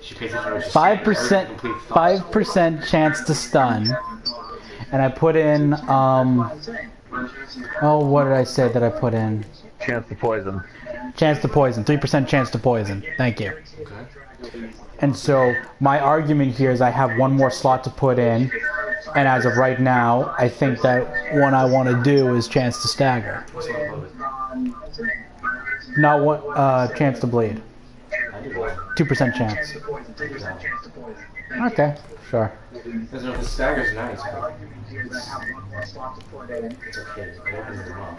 Speaker 9: She pays attention to
Speaker 1: 5%, 5% chance to stun, and I put in oh, what did I say that I put in?
Speaker 2: Chance to poison.
Speaker 1: Chance to poison. 3% chance to poison. Thank you.
Speaker 9: Okay.
Speaker 1: And so my argument here is I have one more slot to put in, and as of right now, I think that one I want to do is chance to stagger.
Speaker 9: What's not loaded?
Speaker 1: Not one chance to bleed.
Speaker 9: I did one.
Speaker 1: 2% chance. Okay, sure.
Speaker 9: Because the stagger's nice, but it's okay. It opens them up.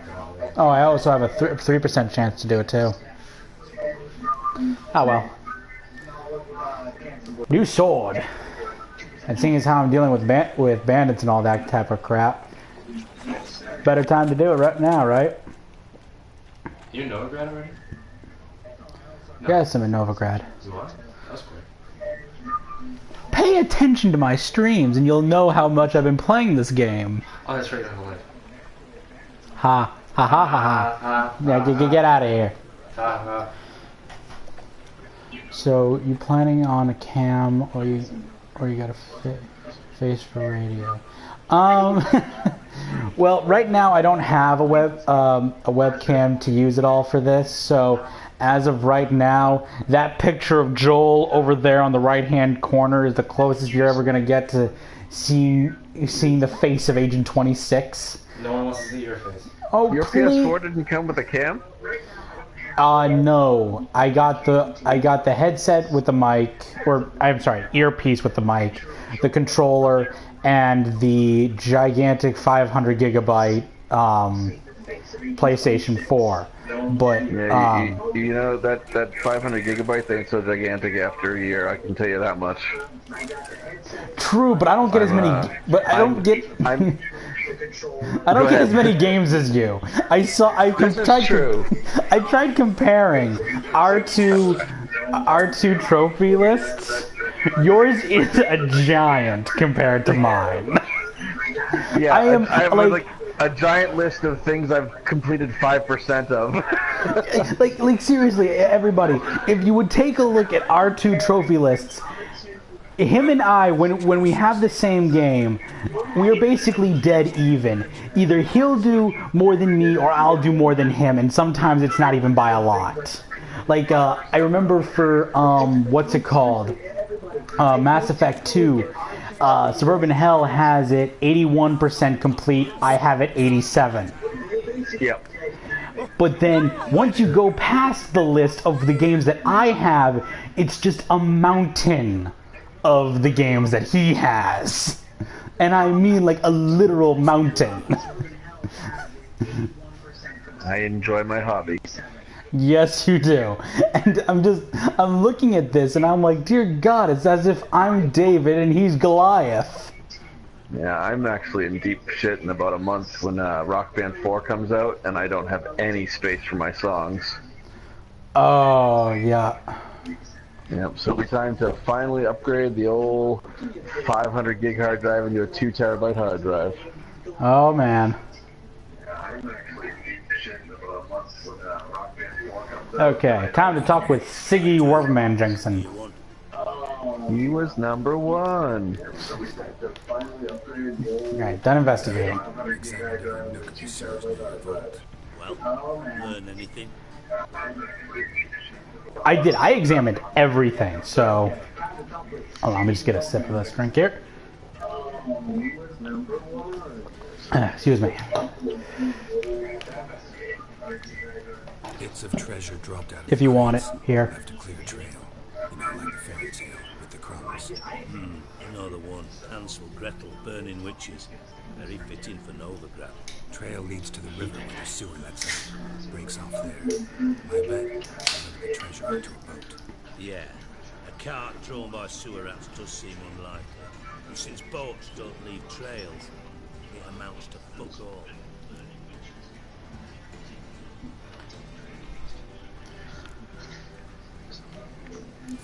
Speaker 1: Oh, I also have a 3% chance to do it too. Oh well. New sword. And seeing as how I'm dealing with bandits and all that type of crap, better time to do it right now, right?
Speaker 9: You know Novigrad already? No.
Speaker 1: Yes, I'm in Novigrad.
Speaker 9: You are? That's quick.
Speaker 1: Pay attention to my streams and you'll know how much I've been playing this game.
Speaker 9: Oh, that's right, you're on the left.
Speaker 1: Ha. Ha ha ha ha. Yeah, get out of here. So, you planning on a cam or you got a face for radio? Well, right now I don't have a webcam to use at all for this, so as of right now, that picture of Joel over there on the right-hand corner is the closest you're ever going to get to seeing the face of Agent 26.
Speaker 9: No one wants to see your face.
Speaker 1: Oh,
Speaker 2: Your
Speaker 1: please.
Speaker 2: PS4 didn't come with a cam?
Speaker 1: No. I got the headset with the mic, or I'm sorry, earpiece with the mic, the controller, and the gigantic 500 gigabyte PlayStation 4. But
Speaker 2: Yeah, you know that 500 gigabyte ain't so gigantic after a year. I can tell you that much.
Speaker 1: True, but I don't get as many. But I don't get. I don't get as many games as you. I tried comparing our two trophy lists. Yours is a giant compared to mine.
Speaker 2: Yeah,
Speaker 1: I have
Speaker 2: like a giant list of things I've completed 5% of.
Speaker 1: like seriously, everybody, if you would take a look at our two trophy lists, him and I, when we have the same game, we are basically dead even. Either he'll do more than me or I'll do more than him, and sometimes it's not even by a lot. Like, I remember for, what's it called? Mass Effect 2. Suburban Hell has it 81% complete, I have it 87.
Speaker 2: Yep.
Speaker 1: But then, once you go past the list of the games that I have, it's just a mountain of the games that he has. And I mean like a literal mountain.
Speaker 2: I enjoy my hobby.
Speaker 1: Yes, you do. And I'm looking at this and I'm like, dear God, it's as if I'm David and he's Goliath.
Speaker 2: Yeah, I'm actually in deep shit in about a month when Rock Band 4 comes out, and I don't have any space for my songs.
Speaker 1: Oh, yeah.
Speaker 2: Yep, so it's time to finally upgrade the old 500 gig hard drive into a 2 terabyte hard drive.
Speaker 1: Oh, man. Okay, time to talk with Siggy Werman Jensen.
Speaker 2: He was number 1.
Speaker 1: Alright, done investigating.
Speaker 6: Well, learn anything?
Speaker 1: I did. I examined everything, so... Hold on, let me just get a sip of this drink here. Excuse me.
Speaker 3: Bits of treasure dropped out of
Speaker 1: If you want it, here.
Speaker 3: left a clear trail. You know, like the fairy tale with the crumbs.
Speaker 6: Another one. Hansel, Gretel, burning witches. Very fitting for Novigrad.
Speaker 3: Trail leads to the river where the sewer lets out. Breaks off there. My bet, I load the treasure onto a boat.
Speaker 6: Yeah. A cart drawn by sewer rats does seem unlikely. And since boats don't leave trails, it amounts to fuck all.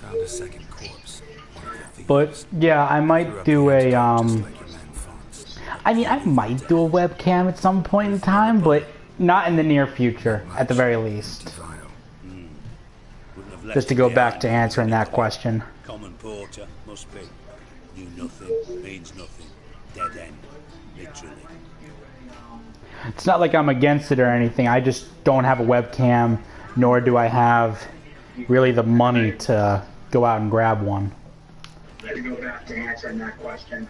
Speaker 3: Found a second corpse. One of the thieves.
Speaker 1: But yeah, I might do a
Speaker 3: Just like your man Fonz.
Speaker 1: I mean, I might do a webcam at some point in time, but not in the near future, at the very least.
Speaker 6: Wouldn't have left
Speaker 1: Just to
Speaker 6: it
Speaker 1: go back
Speaker 6: behind.
Speaker 1: to answering that question.
Speaker 6: Common porter, must be. Knew nothing, means nothing. Dead end. Literally.
Speaker 1: It's not like I'm against it or anything, I just don't have a webcam, nor do I have really the money to go out and grab one.
Speaker 4: To go back to answering that question.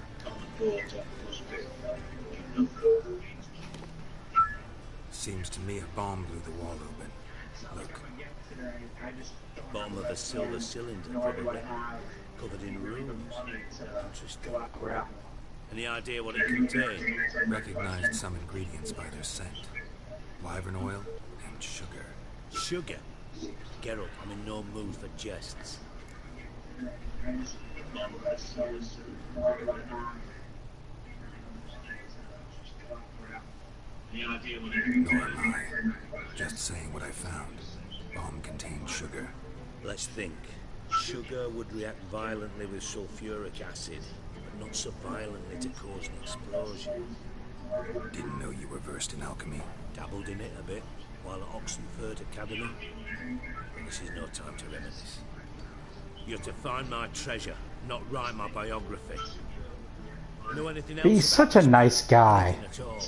Speaker 3: Seems to me a bomb blew the wall open. Look,
Speaker 6: Bottom of a silver cylinder, probably. Covered in runes. Interesting. Any idea what it contained?
Speaker 3: recognized some ingredients by their scent. Wyvern oil and sugar.
Speaker 6: Sugar? Geralt, I'm in no mood for jests.
Speaker 3: No, I'm lying. Just saying what I found. Bomb contained sugar.
Speaker 6: Let's think. Sugar would react violently with sulfuric acid, but not so violently to cause an explosion.
Speaker 3: Didn't know you were versed in alchemy.
Speaker 6: Dabbled in it a bit while at Oxenford Academy. But this is no time to reminisce. You're to find my treasure, not write my biography. Know anything else?
Speaker 1: He's such a nice guy.
Speaker 6: Nothing at all.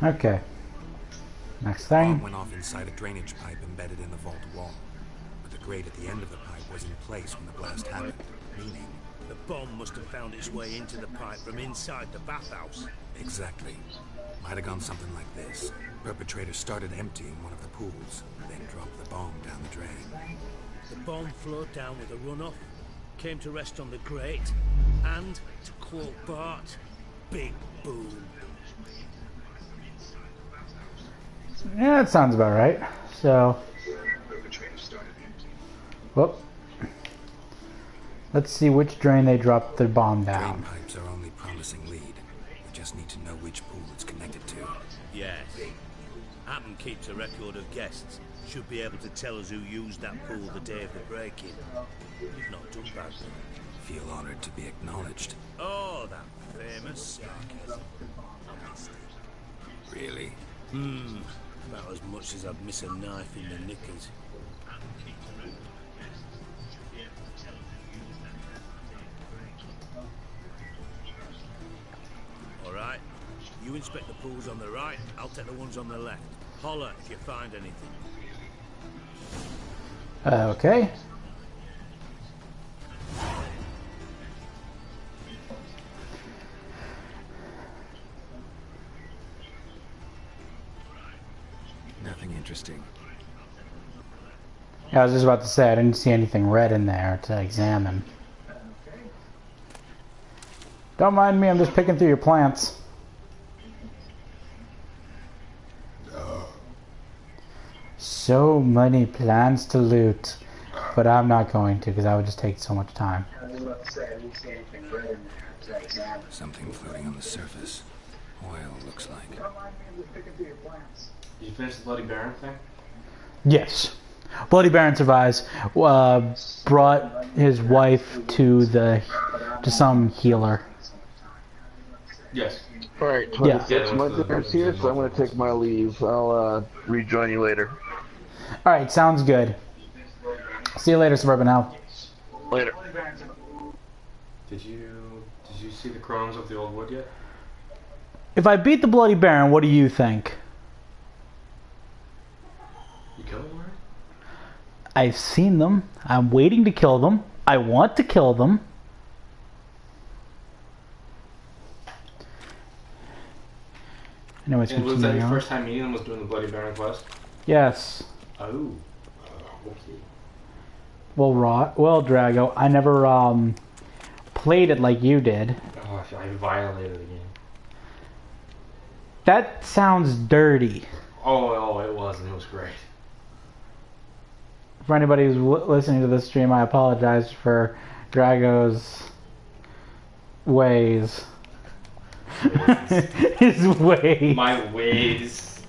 Speaker 1: Okay. Next
Speaker 3: Bomb
Speaker 1: thing.
Speaker 3: went off inside a drainage pipe embedded in the vault wall. But the grate at the end of the pipe was in place when the blast happened, meaning...
Speaker 6: The bomb must have found its way into the pipe from inside the bathhouse.
Speaker 3: Exactly. Might have gone something like this. Perpetrator started emptying one of the pools, then dropped the bomb down the drain.
Speaker 6: The bomb flowed down with a runoff, came to rest on the grate, and, to quote Bart, big boom.
Speaker 1: Yeah, that sounds about right. So, whoop. Let's see which drain they dropped the bomb
Speaker 3: Drain
Speaker 1: down.
Speaker 3: pipes are only promising lead. We just need to know which pool it's connected to.
Speaker 6: Yes. Hammond keeps a record of guests. Should be able to tell us who used that pool the day of the break-in. You've not done badly.
Speaker 3: Feel honored to be acknowledged.
Speaker 6: Oh, that famous sarcasm.
Speaker 3: Really?
Speaker 6: About as much as I'd miss a knife in the knickers. Alright, you inspect the pools on the right, I'll take the ones on the left. Holler if you find anything.
Speaker 1: Okay.
Speaker 3: Nothing interesting.
Speaker 1: Yeah, I was just about to say, I didn't see anything red in there to examine. Don't mind me, I'm just picking through your plants. So many plants to loot. But I'm not going to, because that would just take so much time.
Speaker 4: I was about to say, I didn't see anything red in there to examine.
Speaker 3: Something floating on the surface. Oil, looks like.
Speaker 4: Don't mind me, I'm just picking through your plants.
Speaker 9: Did you finish the Bloody Baron thing?
Speaker 1: Yes. Bloody Baron survives. Brought his wife to some healer.
Speaker 9: Yes.
Speaker 2: Alright,
Speaker 1: Yeah.
Speaker 2: it's my dinner's here, so I'm going to take my leave. I'll rejoin you later.
Speaker 1: Alright, sounds good. See you later, Suburban Hell.
Speaker 2: Later.
Speaker 9: Did you see the Crones of the Old Wood yet?
Speaker 1: If I beat the Bloody Baron, what do you think?
Speaker 9: You killed him already?
Speaker 1: I've seen them. I'm waiting to kill them. I want to kill them. Anyways,
Speaker 9: And was that
Speaker 1: continuing
Speaker 9: your
Speaker 1: on.
Speaker 9: first time meeting them, was doing the Bloody Baron quest?
Speaker 1: Yes.
Speaker 9: Oh. Okay.
Speaker 1: Well, Drago, I never played it like you did.
Speaker 9: Oh, I feel I violated the game.
Speaker 1: That sounds dirty.
Speaker 9: Oh, it was, and it was great.
Speaker 1: For anybody who's listening to this stream, I apologize for Drago's ways. His ways.
Speaker 9: My ways.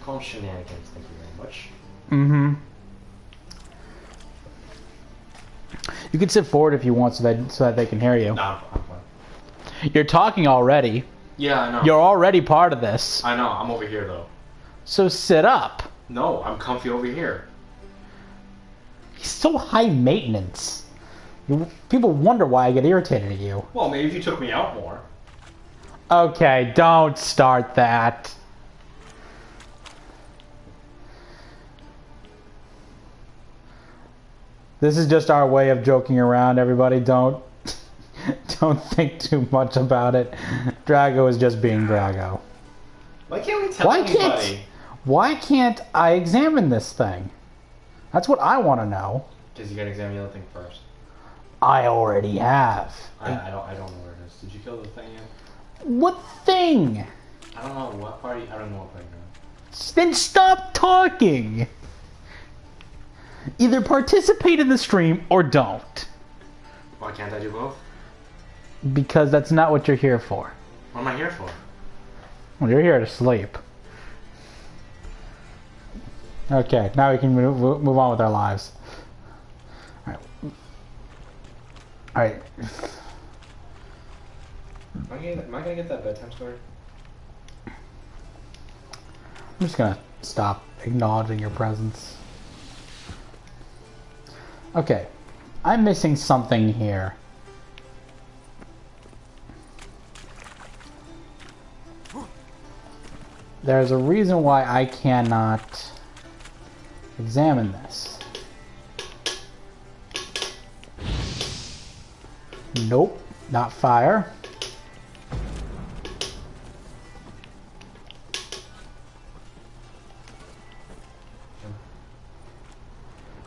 Speaker 9: Call them shenanigans, thank you very much.
Speaker 1: Mm-hmm. You can sit forward if you want so that they can hear you.
Speaker 9: Nah, I'm fine.
Speaker 1: You're talking already.
Speaker 9: Yeah, I know.
Speaker 1: You're already part of this.
Speaker 9: I know, I'm over here though.
Speaker 1: So sit up.
Speaker 9: No, I'm comfy over here.
Speaker 1: He's so high maintenance. People wonder why I get irritated at you.
Speaker 9: Well, maybe if you took me out more.
Speaker 1: Okay, don't start that. This is just our way of joking around, everybody. Don't think too much about it. Drago is just being Drago.
Speaker 9: Why can't we tell anybody?
Speaker 1: Why can't I examine this thing? That's what I want to know.
Speaker 9: Because you gotta examine the other thing first.
Speaker 1: I already have.
Speaker 9: I don't know where it is. Did you kill the thing yet?
Speaker 1: What thing?
Speaker 9: I don't know what party. I don't know what party you're in.
Speaker 1: Then stop talking. Either participate in the stream or don't.
Speaker 9: Why can't I do both?
Speaker 1: Because that's not what you're here for.
Speaker 9: What am I here for?
Speaker 1: Well, you're here to sleep. Okay, now we can move on with our lives. Alright.
Speaker 9: Am I gonna get that bedtime story?
Speaker 1: I'm just gonna stop acknowledging your presence. Okay. I'm missing something here. There's a reason why I cannot examine this. Nope, not fire.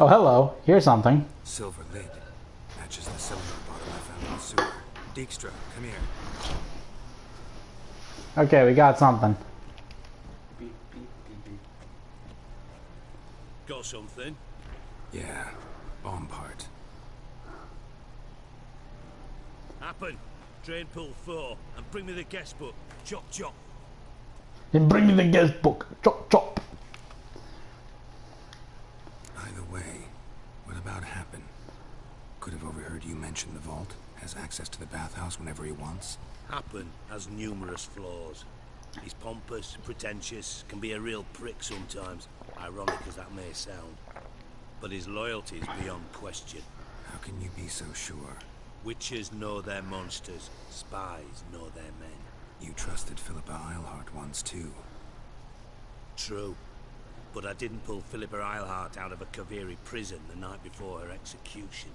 Speaker 1: Oh, hello. Here's something.
Speaker 3: Silver lid. Matches the cylinder bottom I found in the sewer. Dijkstra, come here.
Speaker 1: Okay, we got something.
Speaker 9: Beep, beep, beep, beep.
Speaker 6: Got something?
Speaker 3: Yeah, bomb part.
Speaker 6: Happen. Drain pool 4 and bring me the guest book. Chop chop.
Speaker 1: Then bring me the guest book. Chop chop.
Speaker 3: Either way, what about Happen? Could have overheard you mention the vault. Has access to the bathhouse whenever he wants.
Speaker 6: Happen has numerous flaws. He's pompous, pretentious, can be a real prick sometimes, ironic as that may sound. But his loyalty is beyond question.
Speaker 3: How can you be so sure?
Speaker 6: Witches know their monsters, spies know their men.
Speaker 3: You trusted Philippa Eilhart once too.
Speaker 6: True. But I didn't pull Philippa Eilhart out of a Kaviri prison the night before her execution.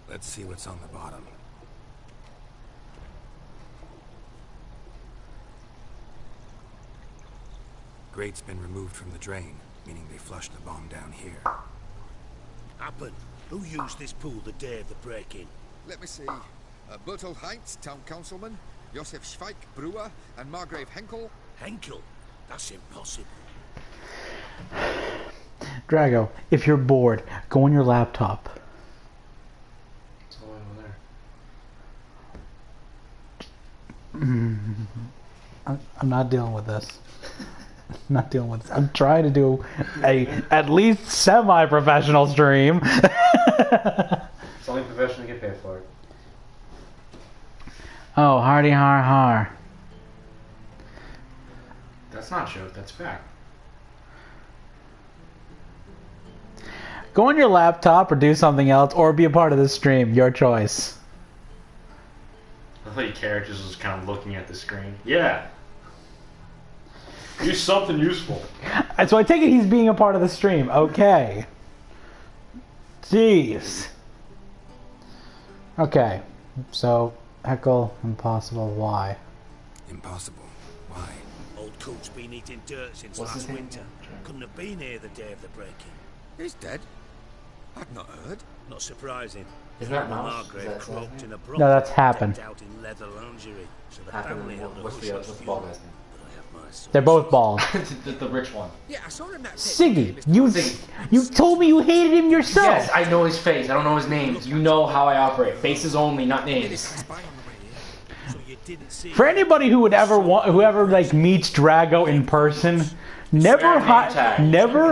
Speaker 3: Let's see what's on the bottom. Grate's been removed from the drain, meaning they flushed the bomb down here.
Speaker 6: Happen. Who used this pool the day of the break-in?
Speaker 10: Let me see. Bertold Heinz, town councilman, Josef Schweik, brewer, and Margrave Henkel.
Speaker 6: Henkel? That's impossible.
Speaker 1: Drago, if you're bored, go on your laptop.
Speaker 9: It's all over there.
Speaker 1: I'm not dealing with this. I'm not dealing with this. I'm trying to do a at least semi-professional stream.
Speaker 9: It's only professional to get paid for it.
Speaker 1: Oh, hardy har har.
Speaker 9: That's not a joke, that's fact.
Speaker 1: Go on your laptop or do something else or be a part of this stream. Your choice.
Speaker 9: I thought your characters was kind of looking at the screen. Yeah. Do something useful.
Speaker 1: So I take it he's being a part of the stream. Okay. Jeez. Okay. So, Heckle, impossible. Why?
Speaker 3: Impossible. Why?
Speaker 6: Old Coot's been eating dirt since
Speaker 9: What's his
Speaker 6: last
Speaker 9: name?
Speaker 6: winter. Couldn't have been here the day of the break-in.
Speaker 10: He's dead. I've not heard.
Speaker 6: Not surprising.
Speaker 9: Isn't that
Speaker 6: Former
Speaker 9: Mouse?
Speaker 6: Margrave
Speaker 9: Is that his
Speaker 6: croaked
Speaker 9: name?
Speaker 6: in a brothel.
Speaker 1: No, that's Happen.
Speaker 6: Decked out in leather lingerie, so the
Speaker 9: Happen.
Speaker 6: family held a
Speaker 9: What's the
Speaker 6: hush-hush
Speaker 9: ball
Speaker 6: funeral.
Speaker 9: guy's name?
Speaker 6: But I have my sources.
Speaker 1: They're both bald.
Speaker 8: the rich one.
Speaker 10: Yeah, I saw him that
Speaker 1: Siggy, you told me you hated him yourself.
Speaker 8: Yes, I know his face. I don't know his name. You know how I operate. Faces only, not names.
Speaker 6: you didn't see
Speaker 1: For anybody who would ever whoever like meets Drago in person, never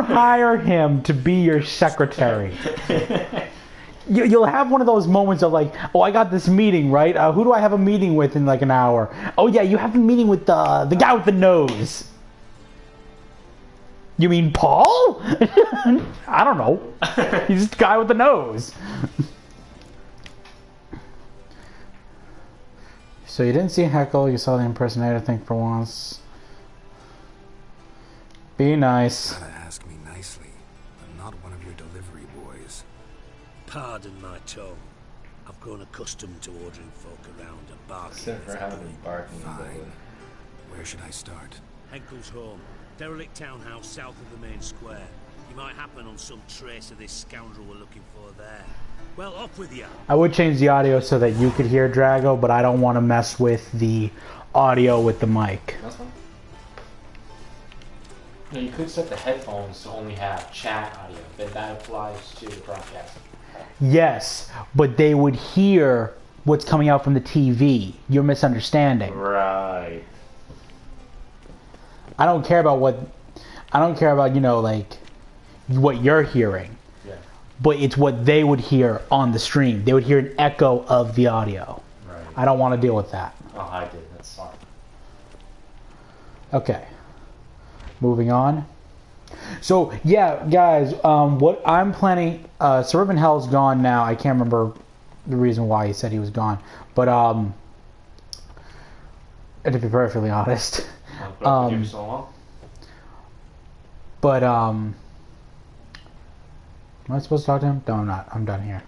Speaker 1: hire him to be your secretary. You'll have one of those moments of like, oh, I got this meeting, right? Who do I have a meeting with in like an hour? Oh yeah, you have a meeting with the guy with the nose. You mean Paul? I don't know. He's just the guy with the nose. So you didn't see Heckle, you saw the impersonator thing for once. Be nice.
Speaker 3: Gotta ask me nicely. I'm not one of your delivery boys.
Speaker 6: Pardon my tone. I've grown accustomed to ordering folk around and barking.
Speaker 9: Except for having him barking.
Speaker 3: Fine. Where should I start?
Speaker 6: Henkel's home. Derelict townhouse south of the main square. You might happen on some trace of this scoundrel we're looking for there. Well, off with you.
Speaker 1: I would change the audio so that you could hear Drago, but I don't want to mess with the audio with the mic.
Speaker 9: That's fine. No, you could set the headphones to only have chat audio. Then that applies to the broadcast.
Speaker 1: Yes, but they would hear what's coming out from the TV. You're misunderstanding.
Speaker 9: Right.
Speaker 1: I don't care about, you know, like, what you're hearing.
Speaker 9: Yeah.
Speaker 1: But it's what they would hear on the stream. They would hear an echo of the audio.
Speaker 9: Right.
Speaker 1: I don't want to deal with that.
Speaker 9: Oh, I did. That's fine.
Speaker 1: Okay. Moving on. So, yeah, guys, what I'm planning... Suburban Hell's gone now. I can't remember the reason why he said he was gone. But, to be perfectly honest...
Speaker 9: So long.
Speaker 1: But, am I supposed to talk to him? No, I'm not. I'm done here.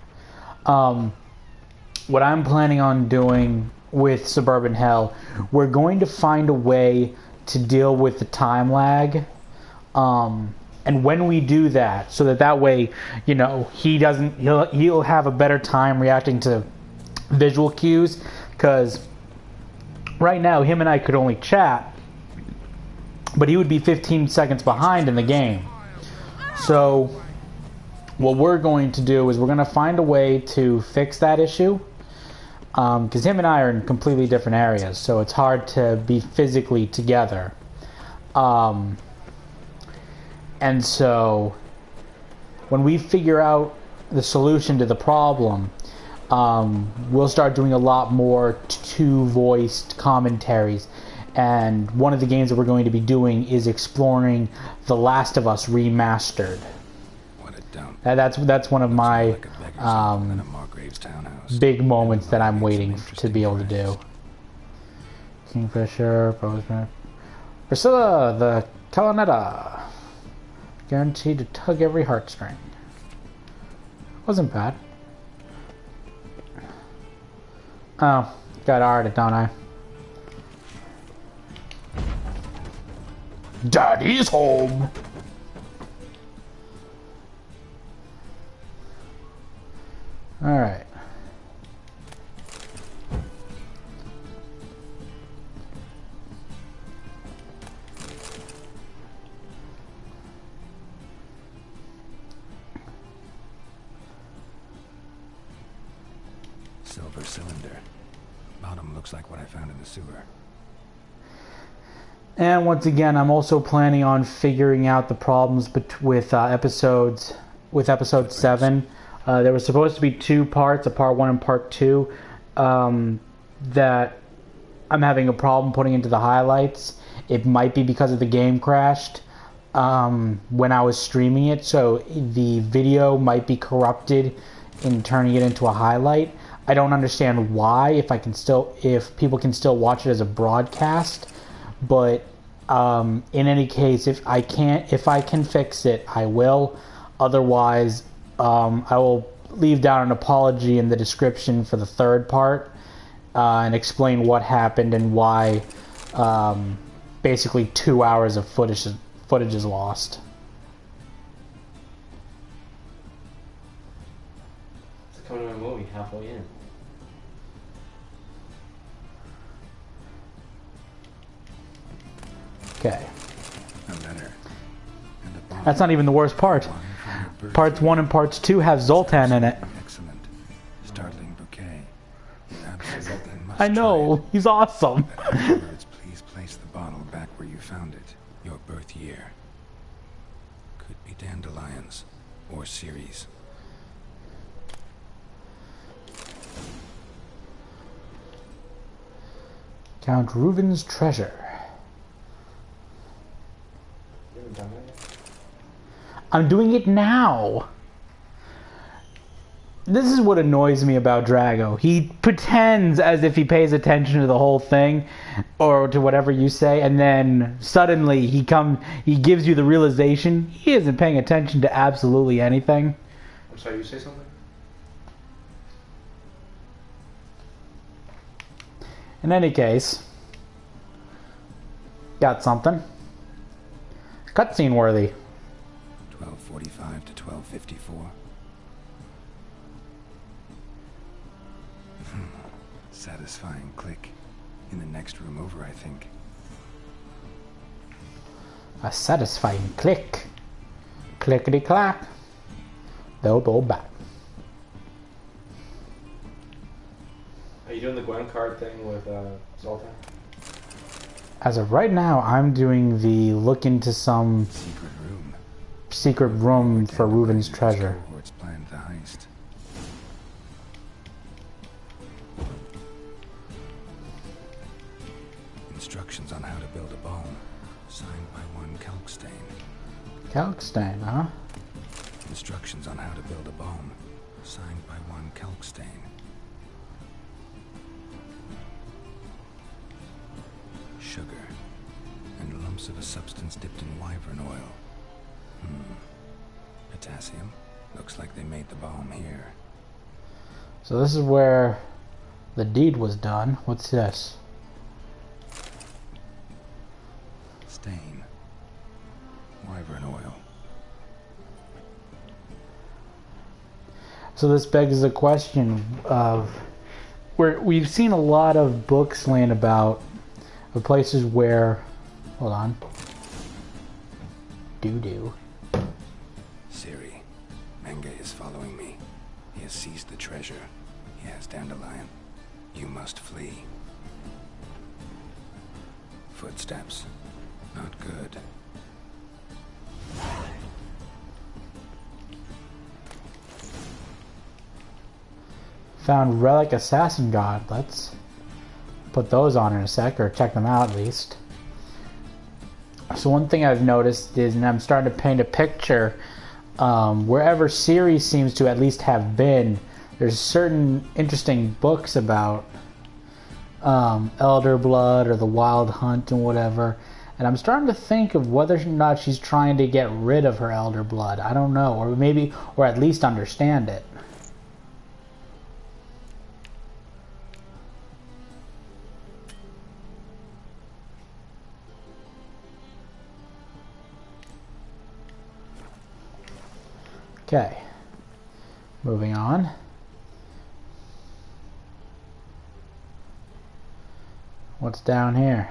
Speaker 1: What I'm planning on doing with Suburban Hell, we're going to find a way to deal with the time lag. And when we do that, so that way, you know, he'll have a better time reacting to visual cues, because right now him and I could only chat, but he would be 15 seconds behind in the game. So what we're going to do is we're going to find a way to fix that issue, because him and I are in completely different areas, so it's hard to be physically together. And so when we figure out the solution to the problem, we'll start doing a lot more two-voiced commentaries. And one of the games that we're going to be doing is exploring The Last of Us Remastered.
Speaker 3: What a dump.
Speaker 1: That's one of my big moments that I'm waiting to be able to do. Kingfisher, Bozeman, Priscilla, the Calanetta. Guaranteed to tug every heartstring. Wasn't bad. Oh, got art, don't I? Daddy's home. All right.
Speaker 3: Silver cylinder. Bottom looks like what I found in the sewer.
Speaker 1: And once again, I'm also planning on figuring out the problems with episode 7. There was supposed to be 2 parts, a part 1 and part 2, that I'm having a problem putting into the highlights. It might be because of the game crashed when I was streaming it, so the video might be corrupted in turning it into a highlight. I don't understand why, if people can still watch it as a broadcast. But in any case, if I can fix it, I will. Otherwise, I will leave down an apology in the description for the 3rd part and explain what happened and why basically 2 hours of footage is lost.
Speaker 9: It's coming to a movie halfway in.
Speaker 1: Okay. That's not even the worst part. Parts 1 and parts 2 have Zoltan in it.
Speaker 3: Excellent. Startling bouquet. You absolutely must
Speaker 1: I know,
Speaker 3: try it.
Speaker 1: he's awesome.
Speaker 3: Afterwards, please place the bottle back where you found it. Your birth year. Could be dandelions or Ceres.
Speaker 1: Count Reuven's treasure.
Speaker 9: You haven't done that yet?
Speaker 1: I'm doing it now. This is what annoys me about Drago. He pretends as if he pays attention to the whole thing or to whatever you say, and then suddenly he gives you the realization he isn't paying attention to absolutely anything.
Speaker 9: I'm sorry, you say something?
Speaker 1: In any case, got something. Cutscene worthy.
Speaker 3: 1245 to 1254. Satisfying click. In the next room over, I think.
Speaker 1: A satisfying click. Clickety clack. They'll go back.
Speaker 9: Are you doing the Gwen card thing with Zoltan?
Speaker 1: As of right now, I'm doing the look into some secret room for Reuven's treasure.
Speaker 3: Cohorts planned the heist. Instructions on how to build a bomb, signed by one Kalkstein.
Speaker 1: Kalkstein, huh?
Speaker 3: Instructions on how to build a bomb, signed by one Kalkstein. Sugar, and lumps of a substance dipped in wyvern oil. Potassium. Looks like they made the bomb here.
Speaker 1: So this is where the deed was done. What's this?
Speaker 3: Stain. Wyvern oil.
Speaker 1: So this begs the question of where we've seen a lot of books land about of places where, hold on, doo-doo.
Speaker 3: Siri, Menge is following me. He has seized the treasure. He has Dandelion. You must flee. Footsteps. Not good.
Speaker 1: Found relic assassin god. Let's put those on in a sec, or check them out at least. So one thing I've noticed is, and I'm starting to paint a picture, wherever Ceres seems to at least have been, there's certain interesting books about Elder Blood or the Wild Hunt and whatever. And I'm starting to think of whether or not she's trying to get rid of her Elder Blood. I don't know, or maybe, or at least understand it. Okay, moving on. What's down here?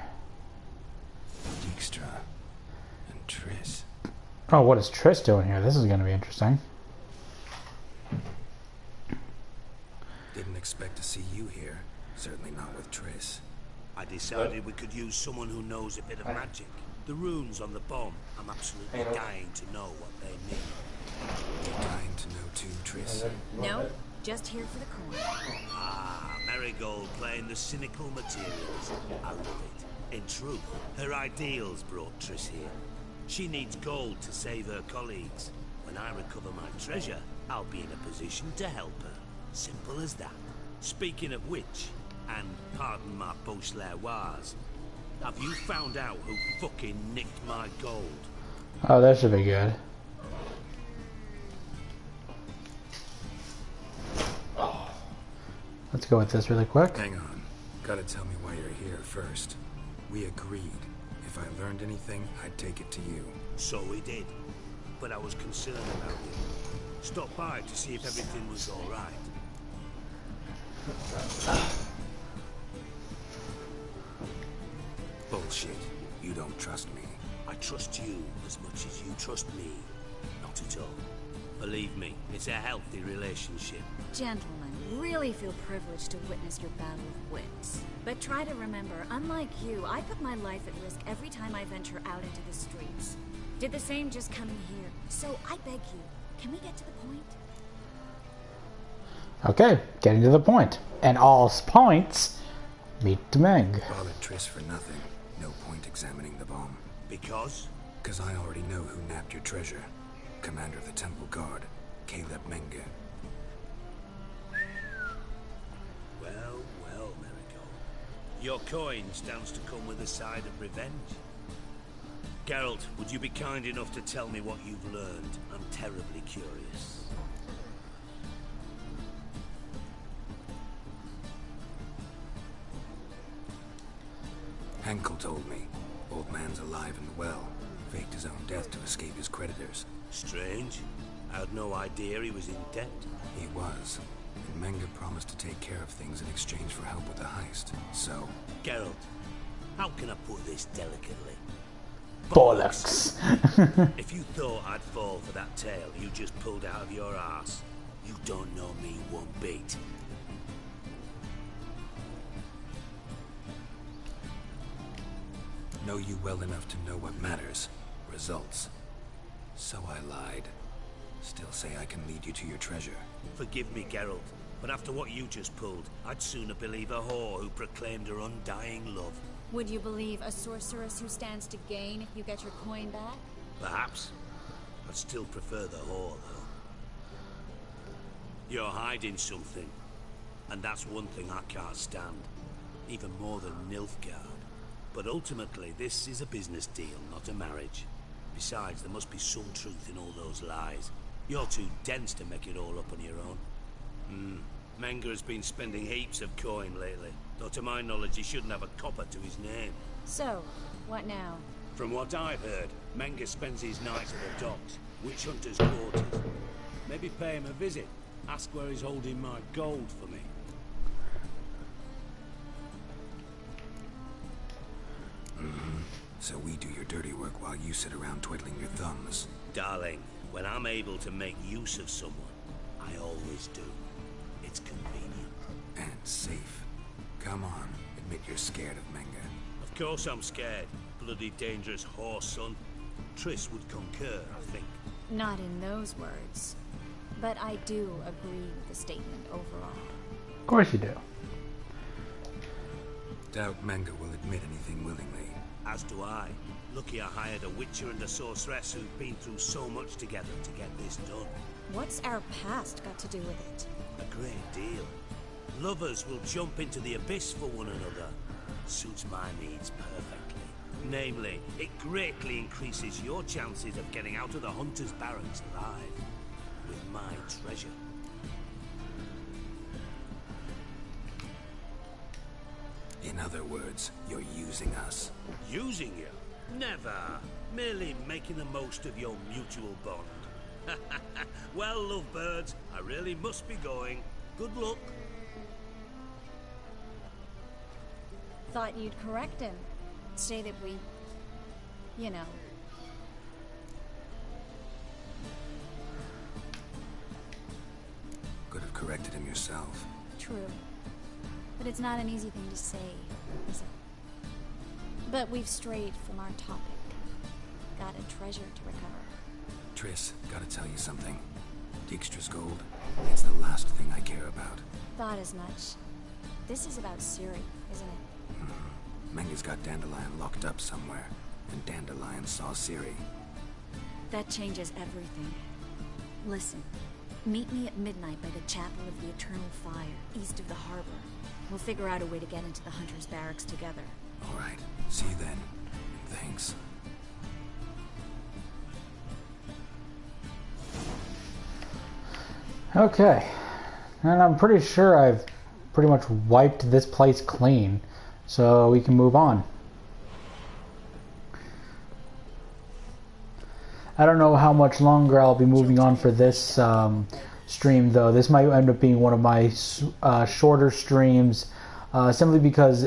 Speaker 3: Dijkstra and Triss.
Speaker 1: Oh, what is Triss doing here? This is going to be interesting.
Speaker 3: Didn't expect to see you here. Certainly not with Triss.
Speaker 6: I decided we could use someone who knows a bit of magic. The runes on the bomb. I'm absolutely dying to know what they mean.
Speaker 3: You're dying to know too, Triss.
Speaker 11: No, just here for the coin.
Speaker 6: Ah, Marigold playing the cynical materials. I love it. In truth, her ideals brought Triss here. She needs gold to save her colleagues. When I recover my treasure, I'll be in a position to help her. Simple as that. Speaking of which, and pardon my Beauclervoise, have you found out who fucking nicked my gold?
Speaker 1: Oh, that should be good. Let's go with this really quick.
Speaker 3: Hang on. Gotta tell me why you're here first. We agreed. If I learned anything, I'd take it to you.
Speaker 6: So we did. But I was concerned about you. Stopped by to see if everything was alright.
Speaker 3: Bullshit. You don't trust me.
Speaker 6: I trust you as much as you trust me. Not at all. Believe me, it's a healthy relationship.
Speaker 11: Gentlemen, really feel privileged to witness your battle of wits. But try to remember, unlike you, I put my life at risk every time I venture out into the streets. Did the same just coming here. So I beg you, can we get to the point?
Speaker 1: Okay, getting to the point. And all points meet the Meg.
Speaker 3: Bothered Triss for nothing. No point examining the bomb.
Speaker 6: Because?
Speaker 3: Because I already know who nabbed your treasure. Commander of the Temple Guard, Caleb Menge.
Speaker 6: Well, well, Marigold. Your coin stands to come with a side of revenge. Geralt, would you be kind enough to tell me what you've learned? I'm terribly curious.
Speaker 3: Henkel told me. Old man's alive and well. Faked his own death to escape his creditors.
Speaker 6: Strange. I had no idea he was in debt.
Speaker 3: He was. And Menge promised to take care of things in exchange for help with the heist. So...
Speaker 6: Geralt, how can I put this delicately?
Speaker 1: Bollocks.
Speaker 6: If you thought I'd fall for that tale you just pulled out of your ass, you don't know me one bit.
Speaker 3: Know you well enough to know what matters. Results. So I lied. Still say I can lead you to your treasure.
Speaker 6: Forgive me, Geralt, but after what you just pulled, I'd sooner believe a whore who proclaimed her undying love.
Speaker 11: Would you believe a sorceress who stands to gain if you get your coin back?
Speaker 6: Perhaps. I'd still prefer the whore, though. You're hiding something. And that's one thing I can't stand. Even more than Nilfgaard. But ultimately, this is a business deal, not a marriage. Besides, there must be some truth in all those lies. You're too dense to make it all up on your own. Menge has been spending heaps of coin lately. Though to my knowledge, he shouldn't have a copper to his name.
Speaker 11: So, what now?
Speaker 6: From what I've heard, Menge spends his nights at the docks, witch hunters' quarters. Maybe pay him a visit. Ask where he's holding my gold for me.
Speaker 3: So we do your dirty work while you sit around twiddling your thumbs.
Speaker 6: Darling, when I'm able to make use of someone, I always do. It's convenient.
Speaker 3: And safe. Come on, admit you're scared of Menge.
Speaker 6: Of course I'm scared. Bloody dangerous horse, son. Triss would concur, I think.
Speaker 11: Not in those words. But I do agree with the statement overall.
Speaker 1: Of course you do.
Speaker 3: Doubt Menge will admit anything willingly.
Speaker 6: As do I. Lucky I hired a witcher and a sorceress who've been through so much together to get this done.
Speaker 11: What's our past got to do with it?
Speaker 6: A great deal. Lovers will jump into the abyss for one another. Suits my needs perfectly. Namely, it greatly increases your chances of getting out of the hunter's barracks alive. With my treasure.
Speaker 3: In other words, you're using us.
Speaker 6: Using you? Never. Merely making the most of your mutual bond. Well, lovebirds, I really must be going. Good luck.
Speaker 11: Thought you'd correct him. Say that we... you know...
Speaker 3: Could have corrected him yourself.
Speaker 11: True. But it's not an easy thing to say, is it? But we've strayed from our topic. Got a treasure to recover.
Speaker 3: Triss, gotta tell you something. Dijkstra's gold, it's the last thing I care about.
Speaker 11: Thought as much. This is about Ciri, isn't it?
Speaker 3: Menge's got Dandelion locked up somewhere, and Dandelion saw Ciri.
Speaker 11: That changes everything. Listen, meet me at midnight by the Chapel of the Eternal Fire, east of the harbor. We'll figure out a way to get into the Hunter's Barracks together.
Speaker 3: All right. See you then. Thanks.
Speaker 1: Okay. And I'm pretty sure I've pretty much wiped this place clean. So we can move on. I don't know how much longer I'll be moving on for this stream, though. This might end up being one of my shorter streams, simply because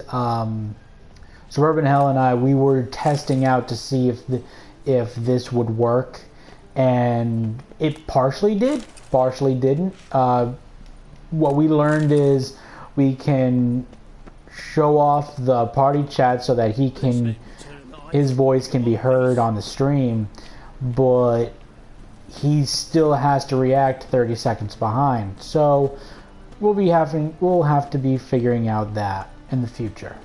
Speaker 1: Suburban Hell and I, we were testing out to see if this would work, and it partially did, partially didn't. what we learned is we can show off the party chat so that his voice can be heard on the stream, but he still has to react 30 seconds behind. So we'll have to be figuring out that in the future.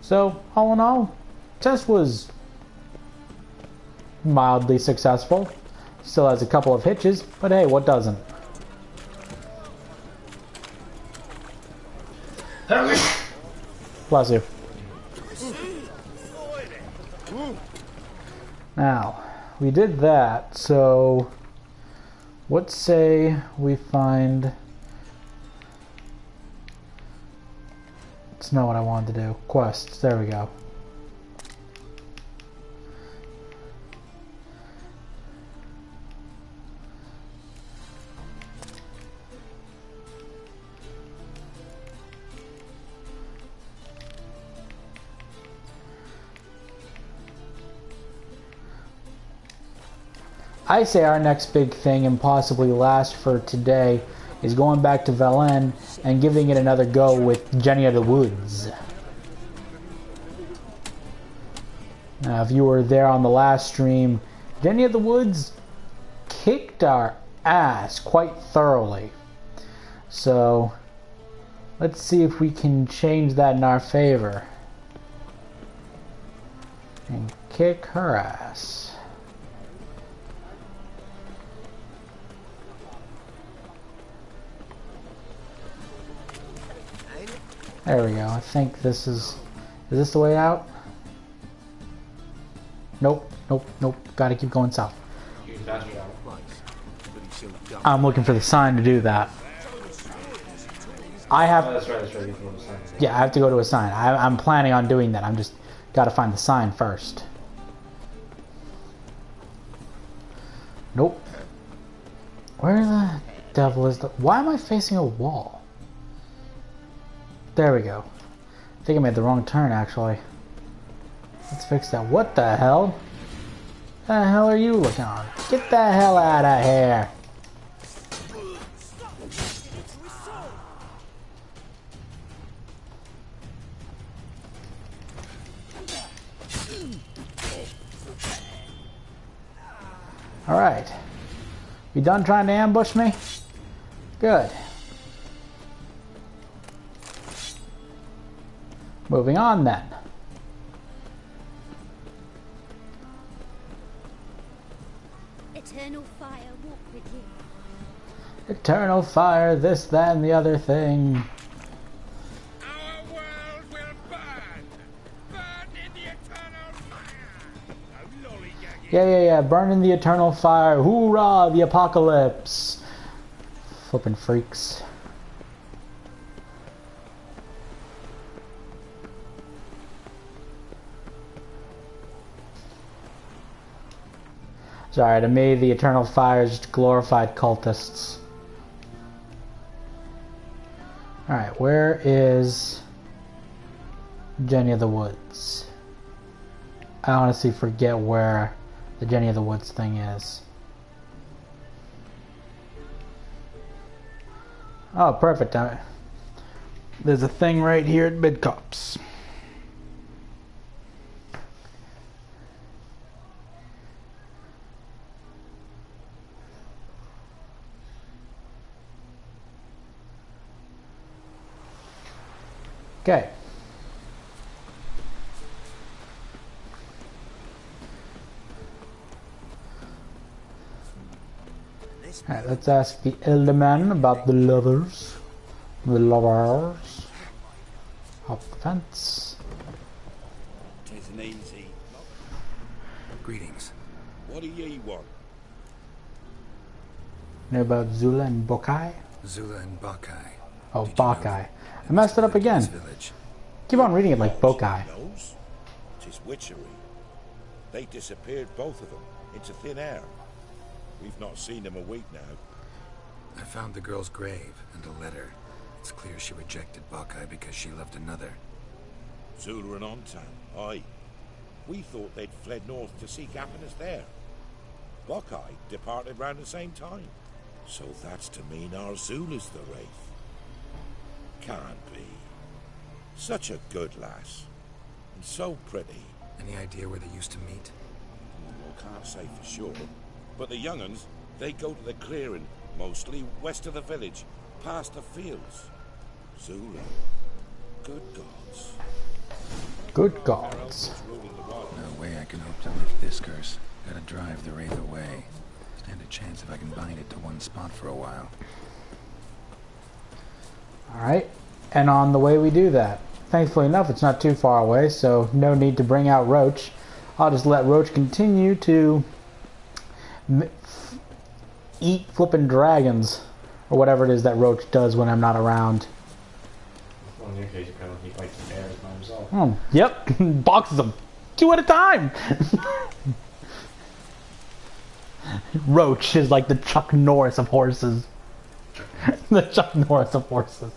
Speaker 1: So all in all, test was mildly successful. Still has a couple of hitches, but hey, what doesn't? Bless you. Now, we did that, so let's say we find... It's not what I wanted to do. Quests, there we go. I say our next big thing, and possibly last for today, is going back to Velen and giving it another go with Jenny of the Woods. Now, if you were there on the last stream, Jenny of the Woods kicked our ass quite thoroughly. So, let's see if we can change that in our favor. And kick her ass. There we go. I think this is this the way out? Nope, nope, nope. Gotta keep going south. I'm looking for the sign to do that. I have...
Speaker 9: That's right.
Speaker 1: Yeah, I have to go to a sign. I'm planning on doing that. I'm just gotta find the sign first. Nope. Where the devil is the... Why am I facing a wall? There we go. I think I made the wrong turn, actually. Let's fix that. What the hell? The hell are you looking on? Get the hell out of here! Alright. You done trying to ambush me? Good. Moving on then.
Speaker 11: Eternal fire walk with you.
Speaker 1: Eternal fire, this, that, and the other thing.
Speaker 6: Our world will burn! Burn in the eternal fire! No lollygagging.
Speaker 1: Yeah, burn in the eternal fire. Hoorah, the apocalypse. Flippin' freaks. Sorry, to me, the eternal fire is just glorified cultists. Alright, where is Jenny of the Woods? I honestly forget where the Jenny of the Woods thing is. Oh, perfect. There's a thing right here at Midcops. Okay. Alright, let's ask the Elderman about the lovers. The lovers. Hop the fence.
Speaker 7: Tisn't easy.
Speaker 3: Greetings.
Speaker 7: What do ye want?
Speaker 1: Know about Zula and Bokai?
Speaker 3: Zula and Bakai.
Speaker 1: Oh,
Speaker 3: Did you know
Speaker 1: Bakai. I messed it up again.
Speaker 3: this village?
Speaker 1: Keep on reading it like Bokai.
Speaker 7: Knows? 'Tis witchery. They disappeared, both of them, into thin air. We've not seen them a week now.
Speaker 3: I found the girl's grave and a letter. It's clear she rejected Bakai because she loved another.
Speaker 7: Zula and Ontan, aye. We thought they'd fled north to seek happiness there. Bakai departed round the same time. So that's to mean Arzula's the Wraith. Can't be. Such a good lass. And so pretty.
Speaker 3: Any idea where they used to meet?
Speaker 7: Well, can't say for sure. But the young'uns, they go to the clearing, mostly west of the village, past the fields. Zula. Good gods.
Speaker 1: Good gods.
Speaker 3: No way I can hope to lift this curse. Gotta drive the Wraith away. Stand a chance if I can bind it to one spot for a while.
Speaker 1: Alright, and on the way we do that. Thankfully enough, it's not too far away, so no need to bring out Roach. I'll just let Roach continue to eat flippin' dragons, or whatever it is that Roach does when I'm not around.
Speaker 9: Well, in your case, apparently he fights the bears by himself.
Speaker 1: Oh, yep, boxes them 2 at a time. Roach is like the Chuck Norris of horses. The Chuck Norris of horses.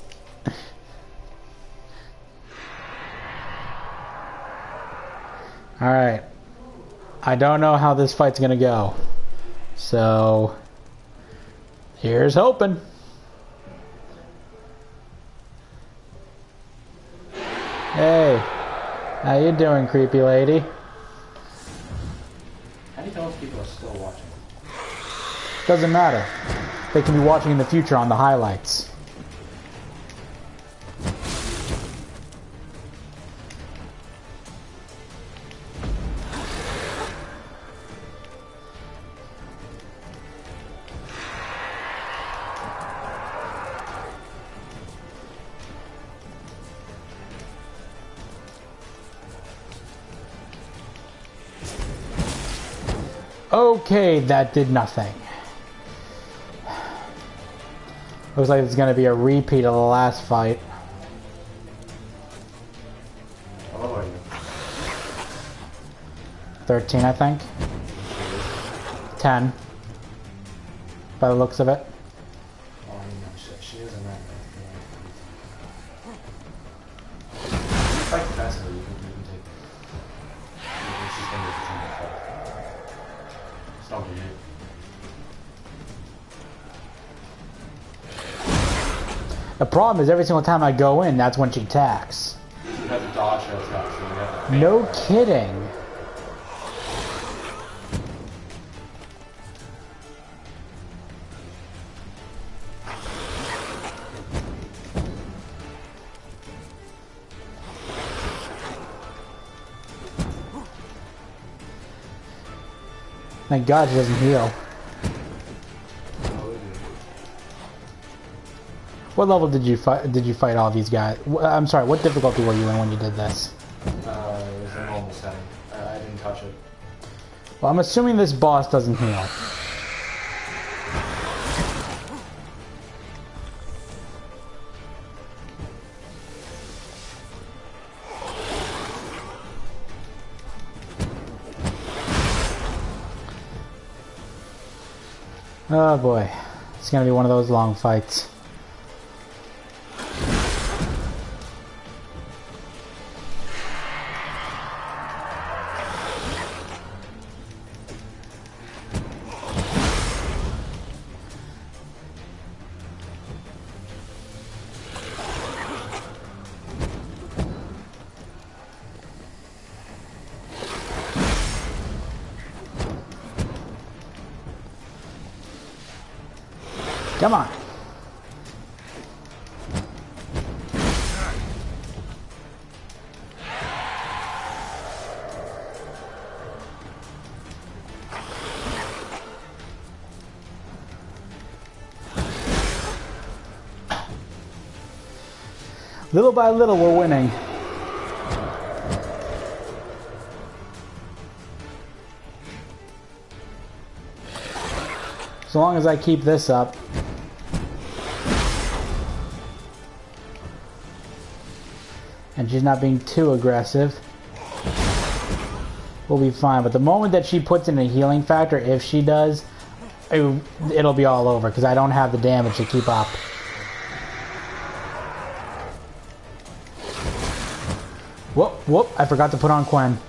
Speaker 1: Alright. I don't know how this fight's gonna go. So here's hoping. Hey. How you doing, creepy lady?
Speaker 9: How do you know if people are still watching?
Speaker 1: Doesn't matter. They can be watching in the future on the highlights. Okay, that did nothing. Looks like it's going to be a repeat of the last fight.
Speaker 9: How old are you?
Speaker 1: 13, I think. 10. By the looks of it.
Speaker 9: Oh, she is in that. Fight faster, you can take. She's going to be it's not good.
Speaker 1: The problem is every single time I go in, that's when she attacks.
Speaker 9: You have to dodge her attacks. So you have to
Speaker 1: No kidding. Thank God she doesn't heal. What level did you fight? Did you fight all these guys? I'm sorry. What difficulty were you in when you did this?
Speaker 9: It was a normal setting. I didn't touch it.
Speaker 1: Well, I'm assuming this boss doesn't heal. Oh boy, it's gonna be one of those long fights. Come on. Little by little, we're winning. As long as I keep this up. And she's not being too aggressive, we'll be fine. But the moment that she puts in a healing factor, if she does, it'll be all over because I don't have the damage to keep up. Whoop, whoop, I forgot to put on Quen.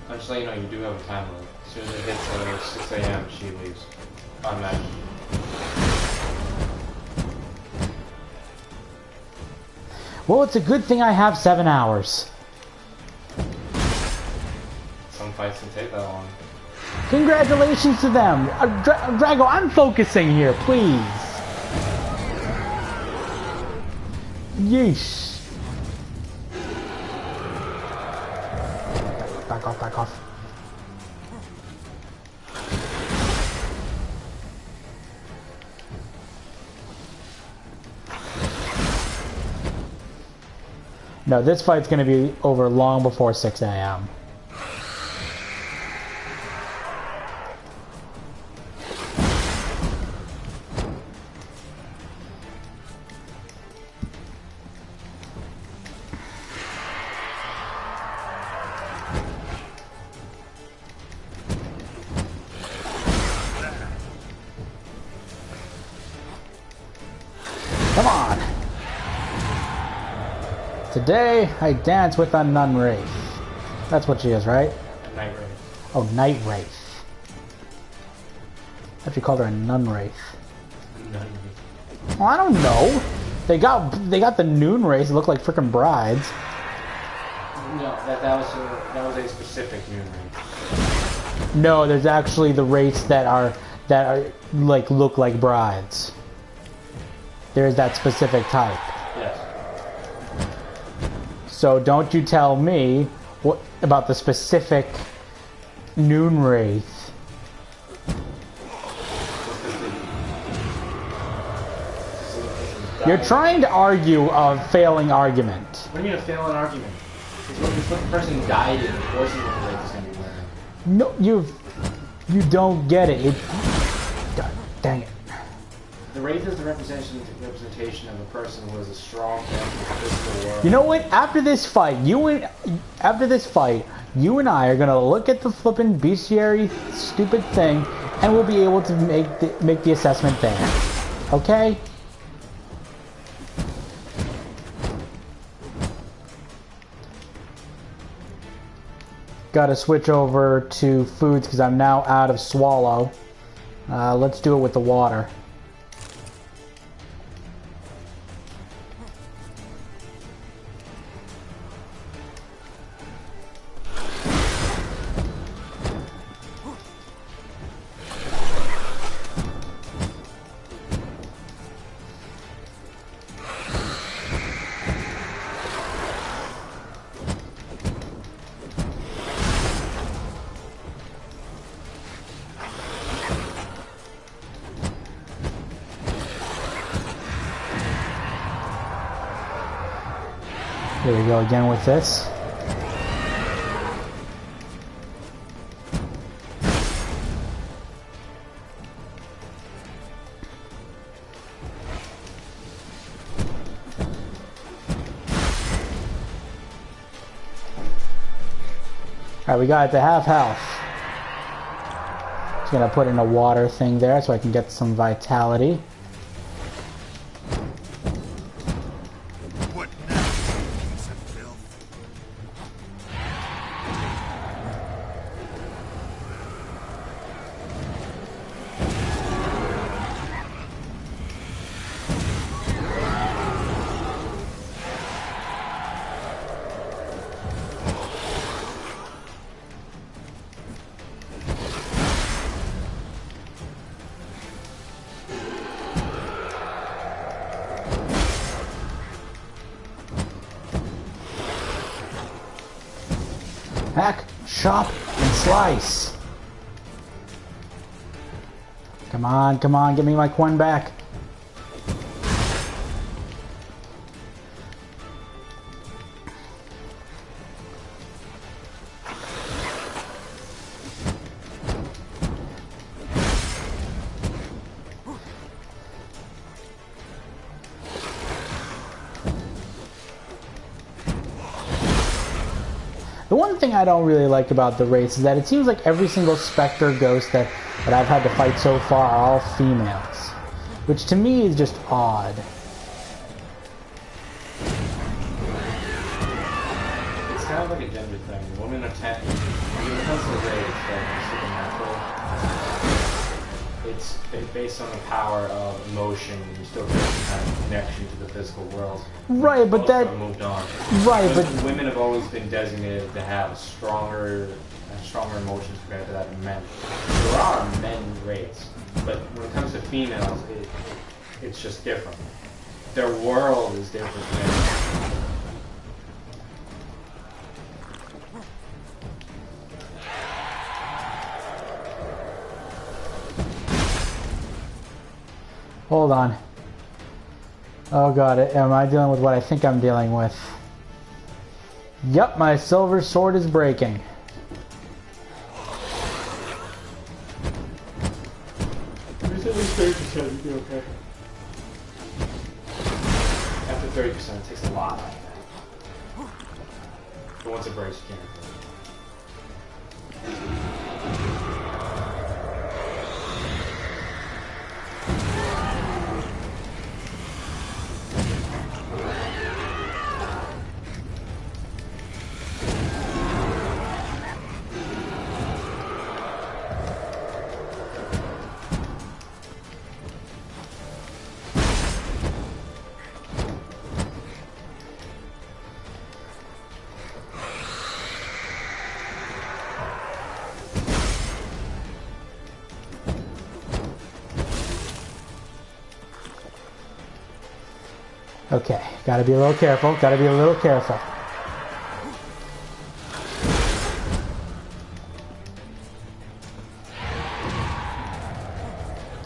Speaker 9: I'm just letting you know you do have a time limit. As soon as it hits 6 a.m., she leaves. Automatically.
Speaker 1: Well, it's a good thing I have 7 hours.
Speaker 9: Some fights can take that long.
Speaker 1: Congratulations to them. Drago, I'm focusing here, please. Yeesh. Back off, back off. No, this fight's gonna be over long before 6 a.m. Come on! Today, I dance with a nun wraith. That's what she is, right?
Speaker 9: Night Wraith.
Speaker 1: Oh, Night Wraith. I thought you called her a nun wraith. Well, I don't know. They got the noon wraiths look like freaking brides.
Speaker 9: No, that was a specific noon wraith.
Speaker 1: No, there's actually the wraiths that are like look like brides. There's that specific type.
Speaker 9: Yes.
Speaker 1: So don't you tell me what about the specific noon wraith. You're trying to argue a failing argument.
Speaker 9: What do you mean a failing argument? It's what the person died in. Of course, what the wraith is going to be wearing.
Speaker 1: No, you don't get it. God, dang it.
Speaker 9: The wraith is the representation of a person who has a strong physical world.
Speaker 1: You know what? After this fight, you and I are gonna look at the flippin' bestiary stupid thing, and we'll be able to make the assessment there. Okay? Gotta switch over to foods because I'm now out of swallow. Let's do it with the water. Here we go again with this. Alright, we got it to half health. Just gonna put in a water thing there so I can get some vitality. Hack, chop, and slice. Come on, come on, give me my coin back. The one thing I don't really like about the race is that it seems like every single Spectre ghost that I've had to fight so far are all females. Which to me is just odd.
Speaker 9: It's kind of like a gender thing. Women are when it comes to the race, like supernatural. it's based on the power of emotion. You still get some kind of connection to the physical world.
Speaker 1: Right, but
Speaker 9: Most
Speaker 1: that...
Speaker 9: of them moved on.
Speaker 1: Right, but...
Speaker 9: Women have always been designated to have stronger emotions compared to that of men. There are men rates, but when it comes to females, it's just different. Their world is different.
Speaker 1: Hold on. Oh god, am I dealing with what I think I'm dealing with? Yep, my silver sword is breaking.
Speaker 9: There's at least 30%, you'll be okay. After 30%, it takes a lot like that. But once it breaks, you can't.
Speaker 1: Okay, gotta be a little careful, gotta be a little careful.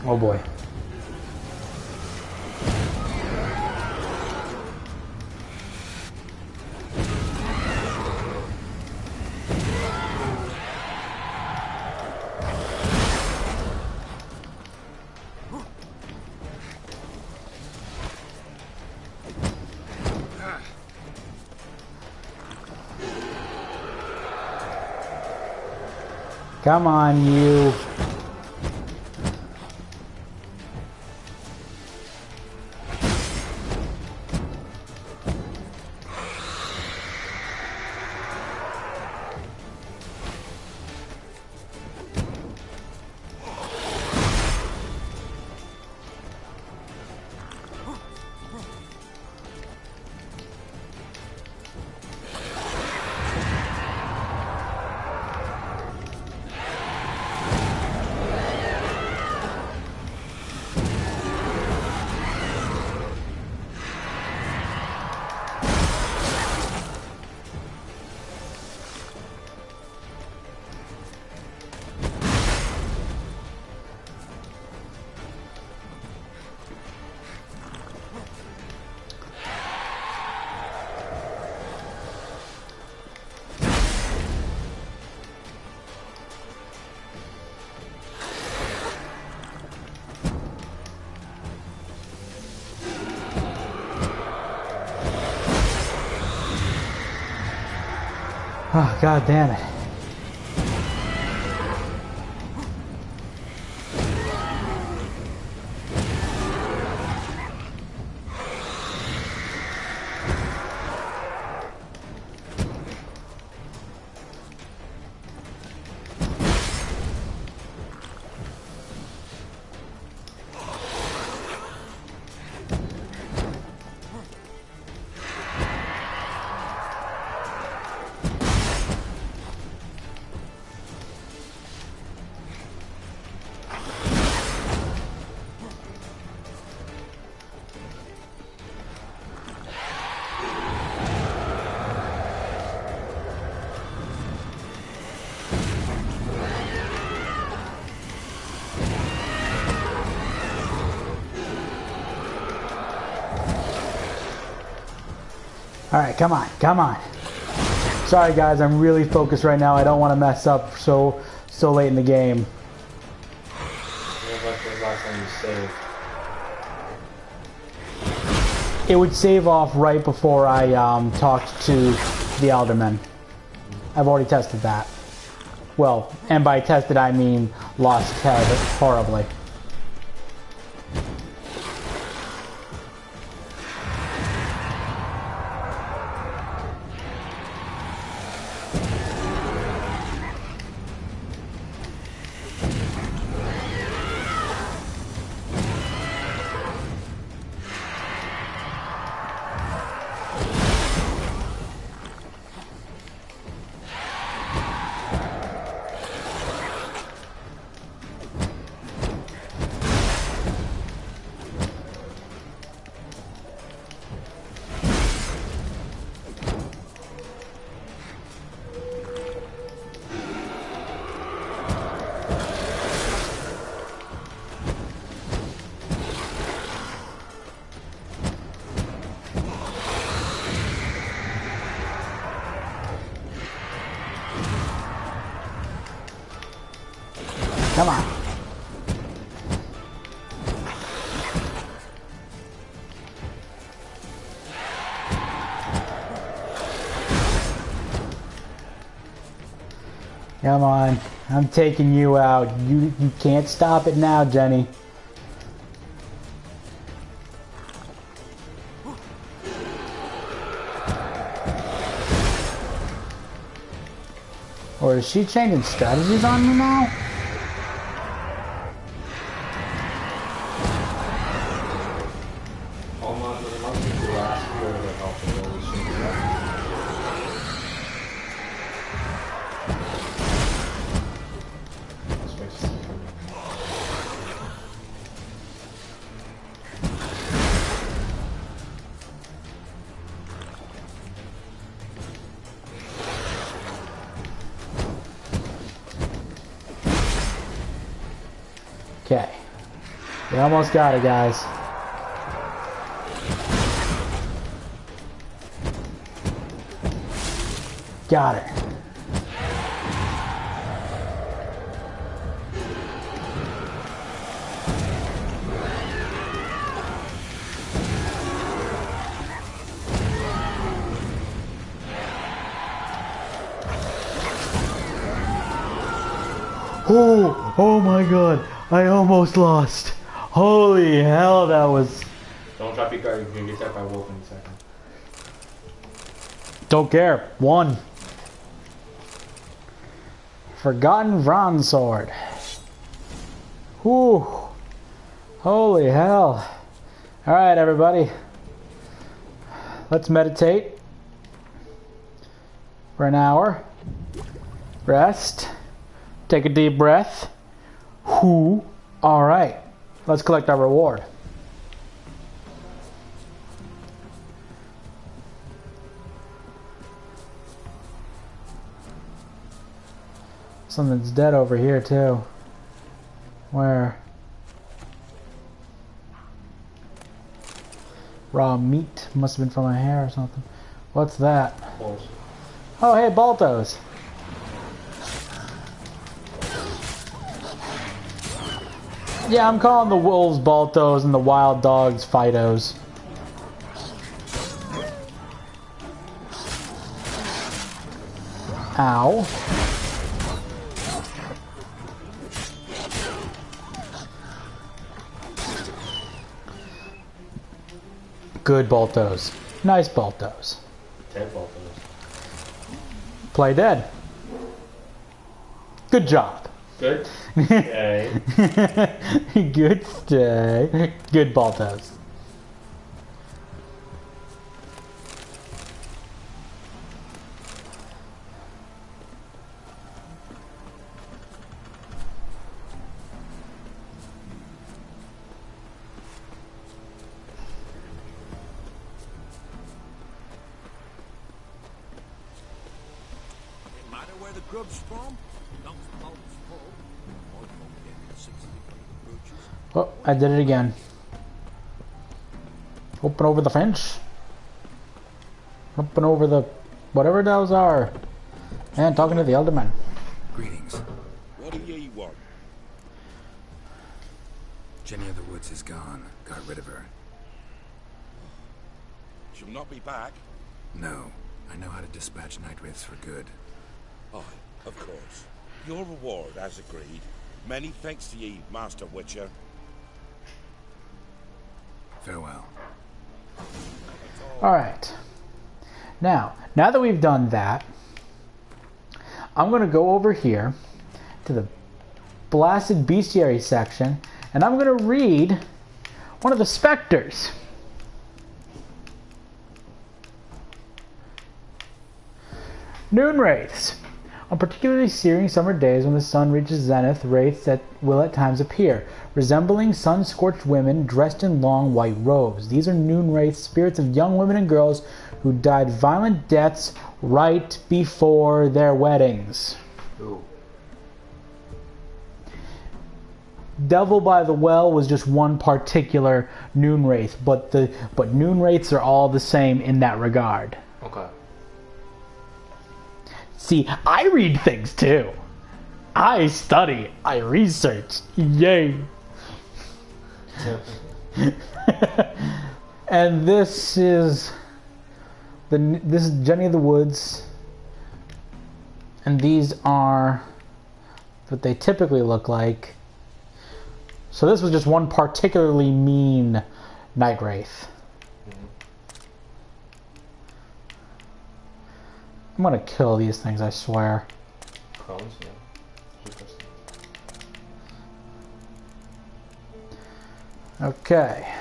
Speaker 1: Oh boy. Come on, you. Oh, god damn it. Alright, come on, come on. Sorry guys, I'm really focused right now. I don't want to mess up so late in the game.
Speaker 9: When was the last time you saved?
Speaker 1: It would save off right before I talked to the Aldermen. I've already tested that. Well, and by tested I mean lost Ted horribly. Come on. Come on. I'm taking you out. You can't stop it now, Jenny. Or is she changing strategies on me now? Okay. We almost got it, guys. Got it. Oh my god. I almost lost. Holy hell, that was...
Speaker 9: Don't drop your guard, you're gonna get attacked by a wolf in a second.
Speaker 1: Don't care. 1. Forgotten Vron Sword. Whew. Holy hell. Alright, everybody. Let's meditate. For an hour. Rest. Take a deep breath. Whew. Alright. Let's collect our reward. Something's dead over here too. Where? Raw meat. Must have been from my hair or something. What's that?
Speaker 9: Horse.
Speaker 1: Oh, hey, Baltos. Yeah, I'm calling the wolves Baltos and the wild dogs Fidos. Ow. Good Baltos. Nice Baltos.
Speaker 9: Dead Baltos.
Speaker 1: Play dead. Good job.
Speaker 9: Good. Okay.
Speaker 1: Good stay. Good Baltos.
Speaker 6: Matter where the grub's from? Not from Holmes Pub.
Speaker 1: Oh, I did it again. Open over the fence. Open over the... whatever those are. And talking to the Elderman.
Speaker 3: Greetings.
Speaker 7: What do ye want?
Speaker 3: Jenny of the Woods is gone. Got rid of her.
Speaker 7: She'll not be back.
Speaker 3: No. I know how to dispatch night wraiths for good.
Speaker 7: Aye, of course. Your reward, as agreed. Many thanks to ye, Master Witcher.
Speaker 3: Farewell.
Speaker 1: Alright. Now that we've done that, I'm going to go over here to the Blasted Bestiary section, and I'm going to read one of the specters. Noon Wraiths. On particularly searing summer days when the sun reaches zenith, wraiths that will at times appear, resembling sun-scorched women dressed in long white robes. These are noon wraiths, spirits of young women and girls who died violent deaths right before their weddings.
Speaker 9: Ooh.
Speaker 1: Devil by the Well was just one particular noon wraith, but noon wraiths are all the same in that regard.
Speaker 9: Okay.
Speaker 1: See, I read things too. I study. I research. Yay. And this is Jenny of the Woods, and these are what they typically look like. So this was just one particularly mean Night Wraith. I'm gonna kill these things, I swear.
Speaker 9: Crones, yeah.
Speaker 1: Okay.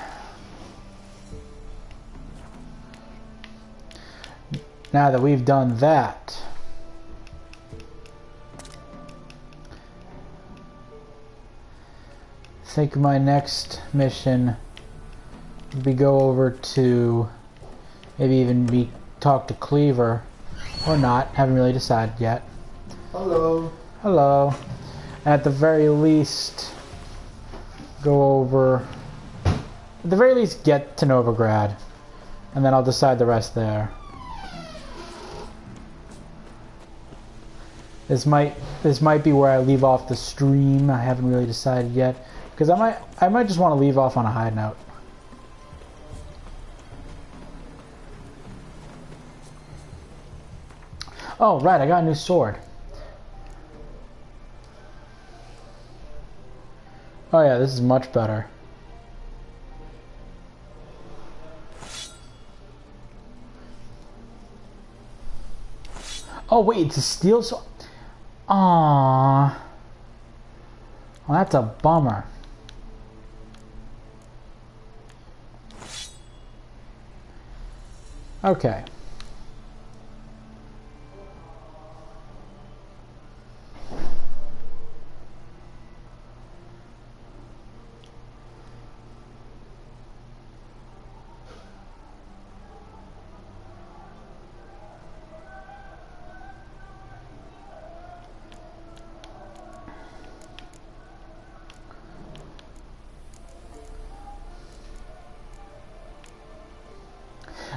Speaker 1: Now that we've done that, I think my next mission would be go over to maybe even talk to Cleaver, or not. Haven't really decided yet.
Speaker 9: Hello.
Speaker 1: Hello. At the very least, go over. At the very least, get to Novigrad, and then I'll decide the rest there. This might be where I leave off the stream. I haven't really decided yet, because I might just want to leave off on a high note. Oh right, I got a new sword. Oh yeah, this is much better. Oh wait, it's a steel sword. Aww. Well, that's a bummer. Okay.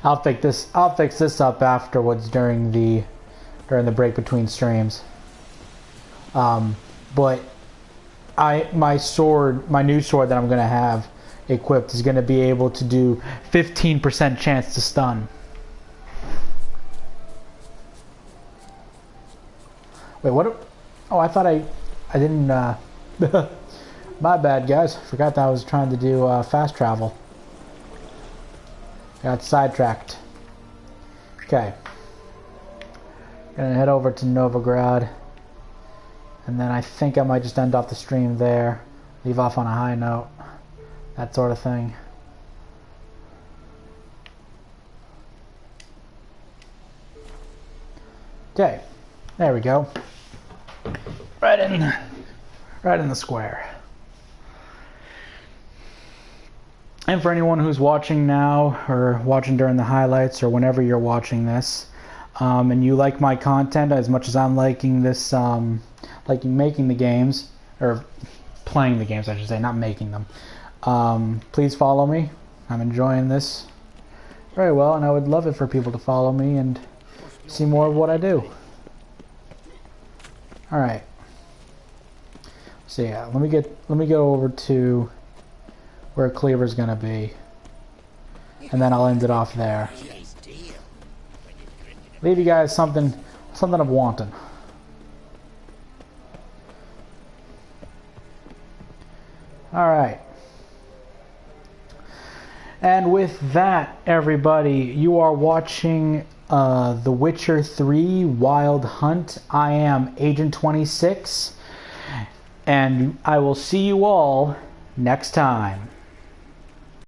Speaker 1: I'll fix this up afterwards during the break between streams. But my new sword that I'm gonna have equipped is gonna be able to do 15% chance to stun. Wait, what? Oh, I thought I didn't. My bad, guys. Forgot that I was trying to do fast travel. Got sidetracked. Okay. Gonna head over to Novigrad. And then I think I might just end off the stream there. Leave off on a high note. That sort of thing. Okay. There we go. Right in the square. And for anyone who's watching now, or watching during the highlights, or whenever you're watching this, and you like my content as much as I'm liking this, liking making the games, or playing the games I should say, not making them, please follow me. I'm enjoying this very well, and I would love it for people to follow me and see more of what I do. Alright. So yeah, let me go over to where Cleaver's gonna be, and then I'll end it off there. Leave you guys something I'm wanting. Alright. And with that, everybody, you are watching The Witcher 3 Wild Hunt. I am Agent 26, and I will see you all next time.